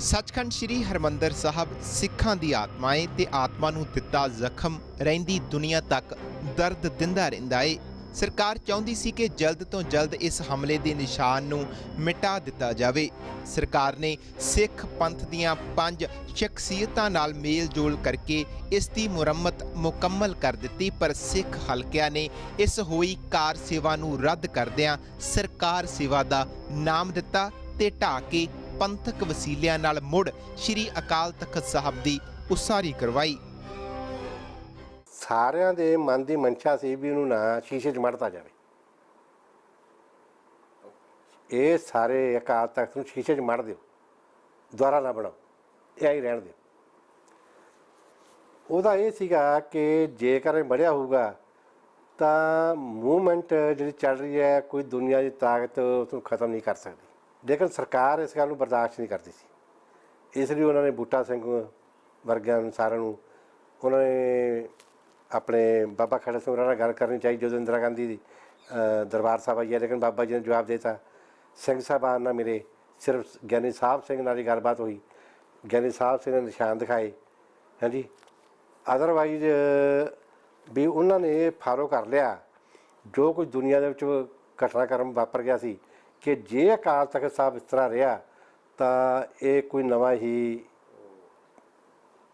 ਸੱਚਖੰਡ ਸ੍ਰੀ ਹਰਿਮੰਦਰ ਸਾਹਿਬ ਸਿੱਖਾਂ ਦੀ ਆਤਮਾਏ ਤੇ ਆਤਮਾ ਨੂੰ ਦਿੱਤਾ ਜ਼ਖਮ ਰਹਿੰਦੀ ਦੁਨੀਆ ਤੱਕ ਦਰਦ ਦਿੰਦਾ ਰਹਿੰਦਾ ਏ। ਸਰਕਾਰ ਚਾਹੁੰਦੀ ਸੀ ਕਿ ਜਲਦ ਤੋਂ ਜਲਦ ਇਸ ਹਮਲੇ ਦੇ ਨਿਸ਼ਾਨ ਨੂੰ ਮਿਟਾ ਦਿੱਤਾ ਜਾਵੇ। ਸਰਕਾਰ ਨੇ ਸਿੱਖ ਪੰਥ ਦੀਆਂ 5 ਸ਼ਖਸੀਅਤਾਂ ਨਾਲ ਮੇਲ-ਜੋਲ ਕਰਕੇ ਇਸ ਦੀ ਮੁਰੰਮਤ ਮੁਕੰਮਲ ਕਰ ਦਿੱਤੀ, ਪਰ ਸਿੱਖ ਹਲਕਿਆਂ ਨੇ ਇਸ ਹੋਈ ਕਾਰ ਸੇਵਾ ਨੂੰ ਰੱਦ ਕਰਦਿਆਂ ਸਰਕਾਰ ਸੇਵਾ ਦਾ ਨਾਮ ਦਿੱਤਾ ਤੇ ਢਾਹ ਕੇ ਪੰਥਕ ਵਸੀਲਿਆਂ ਨਾਲ ਮੁੜ ਸ਼੍ਰੀ ਅਕਾਲ ਤਖਤ ਸਾਹਿਬ ਦੀ ਉਸਾਰੀ ਕਰਵਾਈ। ਸਾਰਿਆਂ ਦੇ ਮਨ ਦੀ ਮਨਸ਼ਾ ਸੀ ਵੀ ਇਹਨੂੰ ਨਾ ਸ਼ੀਸ਼ੇ 'ਚ ਮੜਤਾ ਜਾਵੇ। ਇਹ ਸਾਰੇ ਅਕਾਲ ਤਖਤ ਨੂੰ ਸ਼ੀਸ਼ੇ 'ਚ ਮੜ ਦਿਓ, ਦੁਆਰਾ ਨਾ ਬਣਾਓ, ਇਹ ਹੀ ਰਹਿਣ ਦਿਓ। ਉਹਦਾ ਇਹ ਸੀਗਾ ਕਿ ਜੇਕਰ ਇਹ ਮੜਿਆ ਹੋਊਗਾ ਤਾਂ ਮੂਵਮੈਂਟ ਜਿਹੜੀ ਚੱਲ ਰਹੀ ਹੈ, ਕੋਈ ਦੁਨੀਆ ਦੀ ਤਾਕਤ ਉਸ ਨੂੰ ਖਤਮ ਨਹੀਂ ਕਰ ਸਕਦੀ। ਲੇਕਿਨ ਸਰਕਾਰ ਇਸ ਗੱਲ ਨੂੰ ਬਰਦਾਸ਼ਤ ਨਹੀਂ ਕਰਦੀ ਸੀ। ਇਸ ਲਈ ਉਹਨਾਂ ਨੇ ਬੂਟਾ ਸਿੰਘ ਵਰਗਿਆਂ ਅਨੁਸਾਰਾਂ ਨੂੰ ਉਹਨਾਂ ਨੇ ਆਪਣੇ ਬਾਬਾ ਖੜਾ ਸਿੰਘ ਨਾਲ ਗੱਲ ਕਰਨੀ ਚਾਹੀਦੀ ਜਦੋਂ ਇੰਦਰਾ ਗਾਂਧੀ ਦੀ ਦਰਬਾਰ ਸਾਹਿਬ ਆਈ ਹੈ, ਲੇਕਿਨ ਬਾਬਾ ਜੀ ਨੇ ਜਵਾਬ ਦੇ ਦਿੱਤਾ। ਸਿੰਘ ਸਾਹਿਬਾਨ ਨਾਲ ਮੇਰੇ ਸਿਰਫ ਗਿਆਨੀ ਸਾਹਿਬ ਸਿੰਘ ਨਾਲ ਹੀ ਗੱਲਬਾਤ ਹੋਈ, ਗਿਆਨੀ ਸਾਹਿਬ ਸਿੰਘ ਨੇ ਨਿਸ਼ਾਨ ਦਿਖਾਏ, ਹਾਂਜੀ। ਅਦਰਵਾਈਜ਼ ਵੀ ਉਹਨਾਂ ਨੇ ਇਹ ਫਾਲੋ ਕਰ ਲਿਆ ਜੋ ਕੁਝ ਦੁਨੀਆ ਦੇ ਵਿੱਚ ਘਟਨਾਕ੍ਰਮ ਵਾਪਰ ਗਿਆ ਸੀ ਕਿ ਜੇ ਅਕਾਲ ਤਖਤ ਸਾਹਿਬ ਇਸ ਤਰ੍ਹਾਂ ਰਿਹਾ ਤਾਂ ਇਹ ਕੋਈ ਨਵਾਂ ਹੀ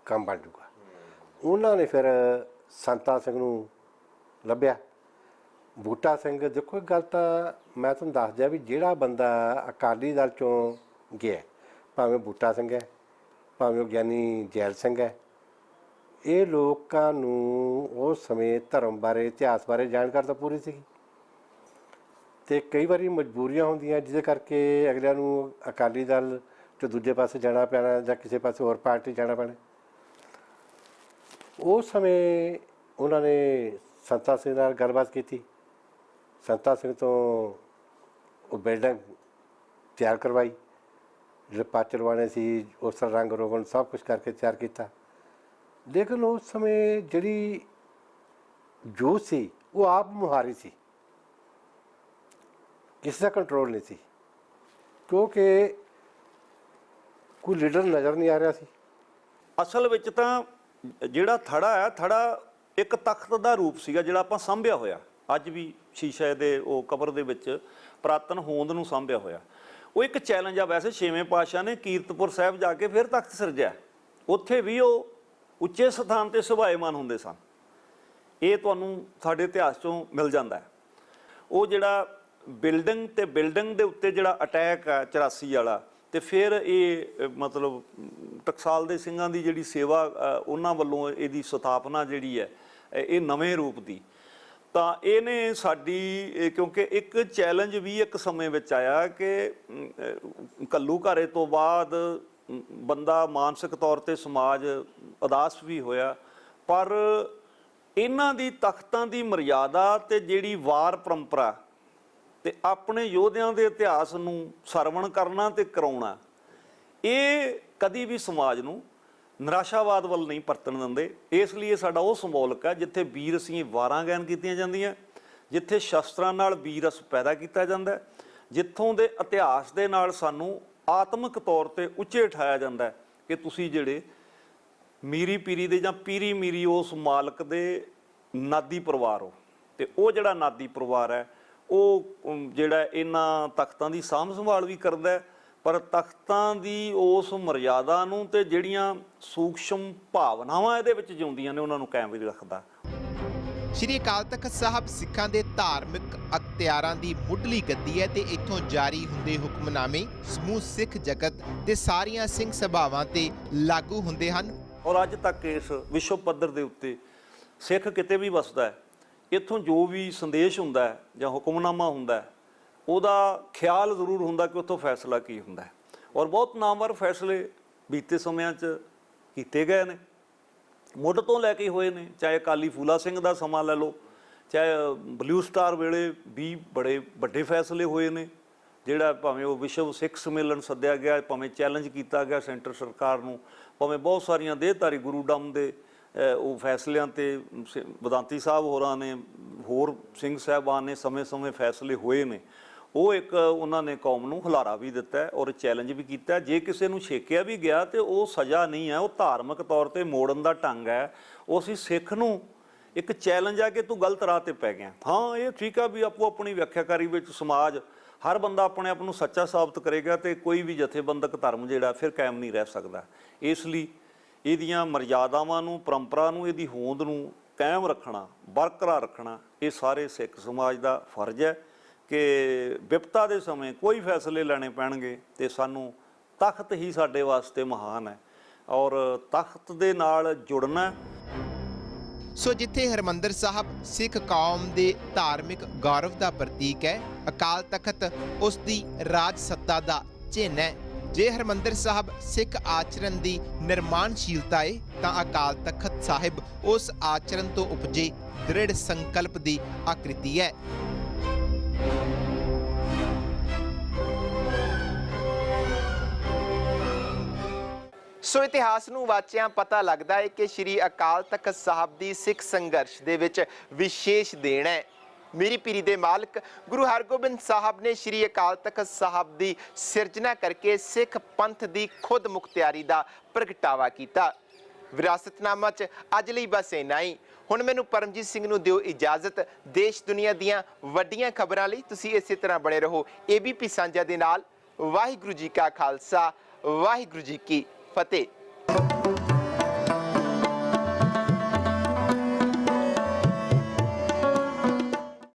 ਕੰਮ ਬਣ ਜੂਗਾ। ਉਹਨਾਂ ਨੇ ਫਿਰ ਸੰਤਾ ਸਿੰਘ ਨੂੰ ਲੱਭਿਆ। ਬੂਟਾ ਸਿੰਘ, ਦੇਖੋ ਇੱਕ ਗੱਲ ਤਾਂ ਮੈਂ ਤੁਹਾਨੂੰ ਦੱਸ ਦਿਆਂ ਵੀ ਜਿਹੜਾ ਬੰਦਾ ਅਕਾਲੀ ਦਲ 'ਚੋਂ ਗਿਆ, ਭਾਵੇਂ ਬੂਟਾ ਸਿੰਘ ਹੈ, ਭਾਵੇਂ ਉਹ ਗਿਆਨੀ ਜੈਲ ਸਿੰਘ ਹੈ, ਇਹ ਲੋਕਾਂ ਨੂੰ ਉਸ ਸਮੇਂ ਧਰਮ ਬਾਰੇ, ਇਤਿਹਾਸ ਬਾਰੇ ਜਾਣਕਾਰੀ ਤਾਂ ਪੂਰੀ ਸੀਗੀ। ਅਤੇ ਕਈ ਵਾਰੀ ਮਜਬੂਰੀਆਂ ਹੁੰਦੀਆਂ ਜਿਹਦੇ ਕਰਕੇ ਅਗਲਿਆਂ ਨੂੰ ਅਕਾਲੀ ਦਲ 'ਚੋਂ ਦੂਜੇ ਪਾਸੇ ਜਾਣਾ ਪੈਣਾ ਜਾਂ ਕਿਸੇ ਪਾਸੇ ਹੋਰ ਪਾਰਟੀ ਜਾਣਾ ਪੈਣਾ। ਉਸ ਸਮੇਂ ਉਹਨਾਂ ਨੇ ਸੰਤਾ ਸਿੰਘ ਨਾਲ ਗੱਲਬਾਤ ਕੀਤੀ। ਸੰਤਾ ਸਿੰਘ ਤੋਂ ਉਹ ਬਿਲਡਿੰਗ ਤਿਆਰ ਕਰਵਾਈ, ਜਿਹੜੇ ਪਾਚ ਲਵਾਣੇ ਸੀ ਉਸ ਤਰ੍ਹਾਂ ਰੰਗ ਰੋਗਨ ਸਭ ਕੁਛ ਕਰਕੇ ਤਿਆਰ ਕੀਤਾ। ਲੇਕਿਨ ਉਸ ਸਮੇਂ ਜਿਹੜੀ ਜੂਥ ਸੀ ਉਹ ਆਪ ਮੁਹਾਰੀ ਸੀ, ਕਿਸੇ ਦਾ ਕੰਟਰੋਲ ਨਹੀਂ ਸੀ, ਕਿਉਂਕਿ ਕੋਈ ਲੀਡਰ ਨਜ਼ਰ ਨਹੀਂ ਆ ਰਿਹਾ ਸੀ। ਅਸਲ ਵਿੱਚ ਤਾਂ ਜਿਹੜਾ ਥੜਾ ਹੈ, ਥੜਾ ਇੱਕ ਤਖਤ ਦਾ ਰੂਪ ਸੀਗਾ ਜਿਹੜਾ ਆਪਾਂ ਸਾਂਭਿਆ ਹੋਇਆ, ਅੱਜ ਵੀ ਸ਼ੀਸ਼ੇ ਦੇ ਉਹ ਕਬਰ ਦੇ ਵਿੱਚ ਪੁਰਾਤਨ ਹੋਂਦ ਨੂੰ ਸਾਂਭਿਆ ਹੋਇਆ। ਉਹ ਇੱਕ ਚੈਲੰਜ ਆ। ਵੈਸੇ ਛੇਵੇਂ ਪਾਤਸ਼ਾਹ ਨੇ ਕੀਰਤਪੁਰ ਸਾਹਿਬ ਜਾ ਕੇ ਫਿਰ ਤਖਤ ਸਿਰਜਿਆ, ਉੱਥੇ ਵੀ ਉਹ ਉੱਚੇ ਸਥਾਨ 'ਤੇ ਸੁਭਾਏਮਾਨ ਹੁੰਦੇ ਸਨ। ਇਹ ਤੁਹਾਨੂੰ ਸਾਡੇ ਇਤਿਹਾਸ 'ਚੋਂ ਮਿਲ ਜਾਂਦਾ ਹੈ। ਉਹ ਜਿਹੜਾ ਬਿਲਡਿੰਗ ਤੇ ਬਿਲਡਿੰਗ ਦੇ ਉੱਤੇ ਜਿਹੜਾ ਅਟੈਕ ਆ 84 ਵਾਲਾ, ਤੇ ਫਿਰ ਇਹ ਮਤਲਬ ਟਕਸਾਲ ਦੇ ਸਿੰਘਾਂ ਦੀ ਜਿਹੜੀ ਸੇਵਾ ਉਹਨਾਂ ਵੱਲੋਂ ਇਹਦੀ ਸਥਾਪਨਾ ਜਿਹੜੀ ਹੈ ਇਹ ਨਵੇਂ ਰੂਪ ਦੀ, ਤਾਂ ਇਹਨੇ ਸਾਡੀ ਕਿਉਂਕਿ ਇੱਕ ਚੈਲੰਜ ਵੀ ਇੱਕ ਸਮੇਂ ਵਿੱਚ ਆਇਆ ਕਿ ਘੱਲੂਘਾਰੇ ਤੋਂ ਬਾਅਦ ਬੰਦਾ ਮਾਨਸਿਕ ਤੌਰ ਤੇ ਸਮਾਜ ਉਦਾਸ ਵੀ ਹੋਇਆ, ਪਰ ਇਹਨਾਂ ਦੀ ਤਖਤਾਂ ਦੀ ਮਰਿਆਦਾ ਤੇ ਜਿਹੜੀ ਵਾਰ ਪਰੰਪਰਾ ਤੇ ਆਪਣੇ ਯੋਧਿਆਂ ਦੇ ਇਤਿਹਾਸ ਨੂੰ ਸਰਵਣ ਕਰਨਾ ਤੇ ਕਰਾਉਣਾ, ਇਹ ਕਦੀ ਵੀ ਸਮਾਜ ਨੂੰ ਨਿਰਾਸ਼ਾਵਾਦ ਵੱਲ ਨਹੀਂ ਪਰਤਣ ਦਿੰਦੇ। ਇਸ ਲਈ ਸਾਡਾ ਉਹ ਸਿੰਬੋਲਿਕ ਹੈ ਜਿੱਥੇ ਵੀਰ ਅਸੀਂ ਵਾਰਾਂ ਗਾਇਨ ਕੀਤੀਆਂ ਜਾਂਦੀਆਂ, ਜਿੱਥੇ ਸ਼ਸਤਰਾਂ ਨਾਲ ਵੀਰ ਰਸ ਪੈਦਾ ਕੀਤਾ ਜਾਂਦਾ, ਜਿੱਥੋਂ ਦੇ ਇਤਿਹਾਸ ਦੇ ਨਾਲ ਸਾਨੂੰ ਆਤਮਿਕ ਤੌਰ ਤੇ ਉੱਚੇ ਉਠਾਇਆ ਜਾਂਦਾ ਕਿ ਤੁਸੀਂ ਜਿਹੜੇ ਮੀਰੀ ਪੀਰੀ ਦੇ ਜਾਂ ਪੀਰੀ ਮੀਰੀ ਉਸ ਮਾਲਕ ਦੇ ਨਾਦੀ ਪਰਿਵਾਰ ਹੋ। ਤੇ ਉਹ ਜਿਹੜਾ ਨਾਦੀ ਪਰਿਵਾਰ ਹੈ ਉਹ ਜਿਹੜਾ ਇਹਨਾਂ ਤਖਤਾਂ ਦੀ ਸਾਂਭ ਸੰਭਾਲ ਵੀ ਕਰਦਾ, ਪਰ ਤਖਤਾਂ ਦੀ ਉਸ ਮਰਿਆਦਾ ਨੂੰ ਤੇ ਜਿਹੜੀਆਂ ਸੂਖਸ਼ਮ ਭਾਵਨਾਵਾਂ ਇਹਦੇ ਵਿੱਚ ਜਿਉਂਦੀਆਂ ਨੇ ਉਹਨਾਂ ਨੂੰ ਕਾਇਮ ਵੀ ਰੱਖਦਾ। ਸ਼੍ਰੀ ਅਕਾਲ ਤਖਤ ਸਾਹਿਬ ਸਿੱਖਾਂ ਦੇ ਧਾਰਮਿਕ ਅਖਤਿਆਰਾਂ ਦੀ ਮੁੱਢਲੀ ਗੱਦੀ ਹੈ ਤੇ ਇੱਥੋਂ ਜਾਰੀ ਹੁੰਦੇ ਹੁਕਮਨਾਮੇ ਸਮੂਹ ਸਿੱਖ ਜਗਤ ਤੇ ਸਾਰੀਆਂ ਸਿੰਘ ਸਭਾਵਾਂ ਤੇ ਲਾਗੂ ਹੁੰਦੇ ਹਨ। ਔਰ ਅੱਜ ਤੱਕ ਇਸ ਵਿਸ਼ਵ ਪੱਧਰ ਦੇ ਉੱਤੇ ਸਿੱਖ ਕਿਤੇ ਵੀ ਵਸਦਾ ਹੈ, ਇੱਥੋਂ ਜੋ ਵੀ ਸੰਦੇਸ਼ ਹੁੰਦਾ ਹੈ ਜਾਂ ਹੁਕਮਨਾਮਾ ਹੁੰਦਾ ਹੈ, ਉਹਦਾ ਖਿਆਲ ਜ਼ਰੂਰ ਹੁੰਦਾ ਕਿ ਉੱਥੋਂ ਫੈਸਲਾ ਕੀ ਹੁੰਦਾ ਹੈ। ਔਰ ਬਹੁਤ ਨਾਮਵਰ ਫੈਸਲੇ ਬੀਤੇ ਸਮਿਆਂ 'ਚ ਕੀਤੇ ਗਏ ਨੇ, ਮੁੱਢ ਤੋਂ ਲੈ ਕੇ ਹੋਏ ਨੇ, ਚਾਹੇ ਅਕਾਲੀ ਫੂਲਾ ਸਿੰਘ ਦਾ ਸਮਾਂ ਲੈ ਲਓ, ਚਾਹੇ ਬਲੂ ਸਟਾਰ ਵੇਲੇ ਵੀ ਬੜੇ ਵੱਡੇ ਫੈਸਲੇ ਹੋਏ ਨੇ, ਜਿਹੜਾ ਭਾਵੇਂ ਉਹ ਵਿਸ਼ਵ ਸਿੱਖ ਸੰਮੇਲਨ ਸੱਦਿਆ ਗਿਆ, ਭਾਵੇਂ ਚੈਲੰਜ ਕੀਤਾ ਗਿਆ ਸੈਂਟਰ ਸਰਕਾਰ ਨੂੰ, ਭਾਵੇਂ ਬਹੁਤ ਸਾਰੀਆਂ ਦੇਹਧਾਰੀ ਗੁਰੂ ਡੰਮ ਦੇ ਉਹ ਫੈਸਲਿਆਂ ਤੇ ਵਿਦਾਂਤੀ ਸਾਹਿਬ ਹੋਰਾਂ ਨੇ, ਹੋਰ ਸਿੰਘ ਸਾਹਿਬਾਨ ਨੇ ਸਮੇਂ-ਸਮੇਂ ਫੈਸਲੇ ਹੋਏ ਨੇ। ਉਹ ਇੱਕ ਉਹਨਾਂ ਨੇ ਕੌਮ ਨੂੰ ਹੁਲਾਰਾ ਵੀ ਦਿੱਤਾ ਔਰ ਚੈਲੰਜ ਵੀ ਕੀਤਾ। ਜੇ ਕਿਸੇ ਨੂੰ ਛੇਕਿਆ ਵੀ ਗਿਆ ਤੇ ਉਹ ਸਜ਼ਾ ਨਹੀਂ ਹੈ, ਉਹ ਧਾਰਮਿਕ ਤੌਰ ਤੇ ਮੋੜਨ ਦਾ ਢੰਗ ਹੈ। ਉਹ ਅਸੀਂ ਸਿੱਖ ਨੂੰ ਇੱਕ ਚੈਲੰਜ ਆ ਕਿ ਤੂੰ ਗਲਤ ਰਾਹ ਤੇ ਪੈ ਗਿਆ। ਹਾਂ, ਇਹ ਠੀਕ ਆ ਵੀ ਆਪੋ ਆਪਣੀ ਵਿਆਖਿਆਕਾਰੀ ਵਿੱਚ ਸਮਾਜ ਹਰ ਬੰਦਾ ਆਪਣੇ ਆਪ ਨੂੰ ਸੱਚਾ ਸਾਬਤ ਕਰੇਗਾ ਤੇ ਕੋਈ ਵੀ ਜਥੇਬੰਦਕ ਧਰਮ ਜਿਹੜਾ ਫਿਰ ਕਾਇਮ ਨਹੀਂ ਰਹਿ ਸਕਦਾ। ਇਸ ਲਈ ਇਹਦੀਆਂ ਮਰਿਆਦਾਵਾਂ ਨੂੰ, ਪਰੰਪਰਾ ਨੂੰ, ਇਹਦੀ ਹੋਂਦ ਨੂੰ ਕਾਇਮ ਰੱਖਣਾ, ਬਰਕਰਾਰ ਰੱਖਣਾ ਇਹ ਸਾਰੇ ਸਿੱਖ ਸਮਾਜ ਦਾ ਫਰਜ਼ ਹੈ ਕਿ ਵਿਪਤਾ ਦੇ ਸਮੇਂ ਕੋਈ ਫੈਸਲੇ ਲੈਣੇ ਪੈਣਗੇ ਤੇ ਸਾਨੂੰ ਤਖਤ ਹੀ ਸਾਡੇ ਵਾਸਤੇ ਮਹਾਨ ਹੈ ਔਰ ਤਖਤ ਦੇ ਨਾਲ ਜੁੜਨਾ। ਸੋ ਜਿੱਥੇ ਹਰਿਮੰਦਰ ਸਾਹਿਬ ਸਿੱਖ ਕੌਮ ਦੇ ਧਾਰਮਿਕ ਗੌਰਵ ਦਾ ਪ੍ਰਤੀਕ ਹੈ, ਅਕਾਲ ਤਖਤ ਉਸ ਦੀ ਰਾਜ ਸੱਤਾ ਦਾ ਚਿੰਨ੍ਹ ਹੈ। ਜੇ ਹਰਿਮੰਦਰ ਸਾਹਿਬ ਸਿੱਖ ਆਚਰਣ ਦੀ ਨਿਰਮਾਣਸ਼ੀਲਤਾ ਹੈ ਤਾਂ ਅਕਾਲ ਤਖਤ ਸਾਹਿਬ ਉਸ ਆਚਰਣ ਤੋਂ ਉਪਜੇ ਦ੍ਰਿੜ ਸੰਕਲਪ ਦੀ ਆਕ੍ਰਿਤੀ ਹੈ। ਸੋ ਇਤਿਹਾਸ ਨੂੰ ਵਾਚਿਆਂ ਪਤਾ ਲੱਗਦਾ ਹੈ ਕਿ ਸ਼੍ਰੀ ਅਕਾਲ ਤਖਤ ਸਾਹਿਬ ਦੀ ਸਿੱਖ ਸੰਘਰਸ਼ ਦੇ ਵਿੱਚ ਵਿਸ਼ੇਸ਼ ਦੇਣ ਹੈ। ਮੀਰੀ ਪੀਰੀ ਦੇ ਮਾਲਕ ਗੁਰੂ ਹਰਗੋਬਿੰਦ ਸਾਹਿਬ ਨੇ ਸ਼੍ਰੀ ਅਕਾਲ ਤਖਤ ਸਾਹਿਬ ਦੀ ਸਿਰਜਣਾ ਕਰਕੇ ਸਿੱਖ ਪੰਥ ਦੀ ਖੁਦ ਮੁਖਤਿਆਰੀ ਦਾ ਪ੍ਰਗਟਾਵਾ ਕੀਤਾ। ਵਿਰਾਸਤਨਾਮਾ 'ਚ ਅੱਜ ਲਈ ਬਸ ਇੰਨਾ ਹੀ। ਹੁਣ ਮੈਨੂੰ ਪਰਮਜੀਤ ਸਿੰਘ ਨੂੰ ਦਿਓ ਇਜਾਜ਼ਤ। ਦੇਸ਼ ਦੁਨੀਆ ਦੀਆਂ ਵੱਡੀਆਂ ਖਬਰਾਂ ਲਈ ਤੁਸੀਂ ਇਸੇ ਤਰ੍ਹਾਂ ਬਣੇ ਰਹੋ ABP ਸਾਂਝਾ ਦੇ ਨਾਲ। ਵਾਹਿਗੁਰੂ ਜੀ ਕਾ ਖਾਲਸਾ, ਵਾਹਿਗੁਰੂ ਜੀ ਕੀ ਫਤਿਹ।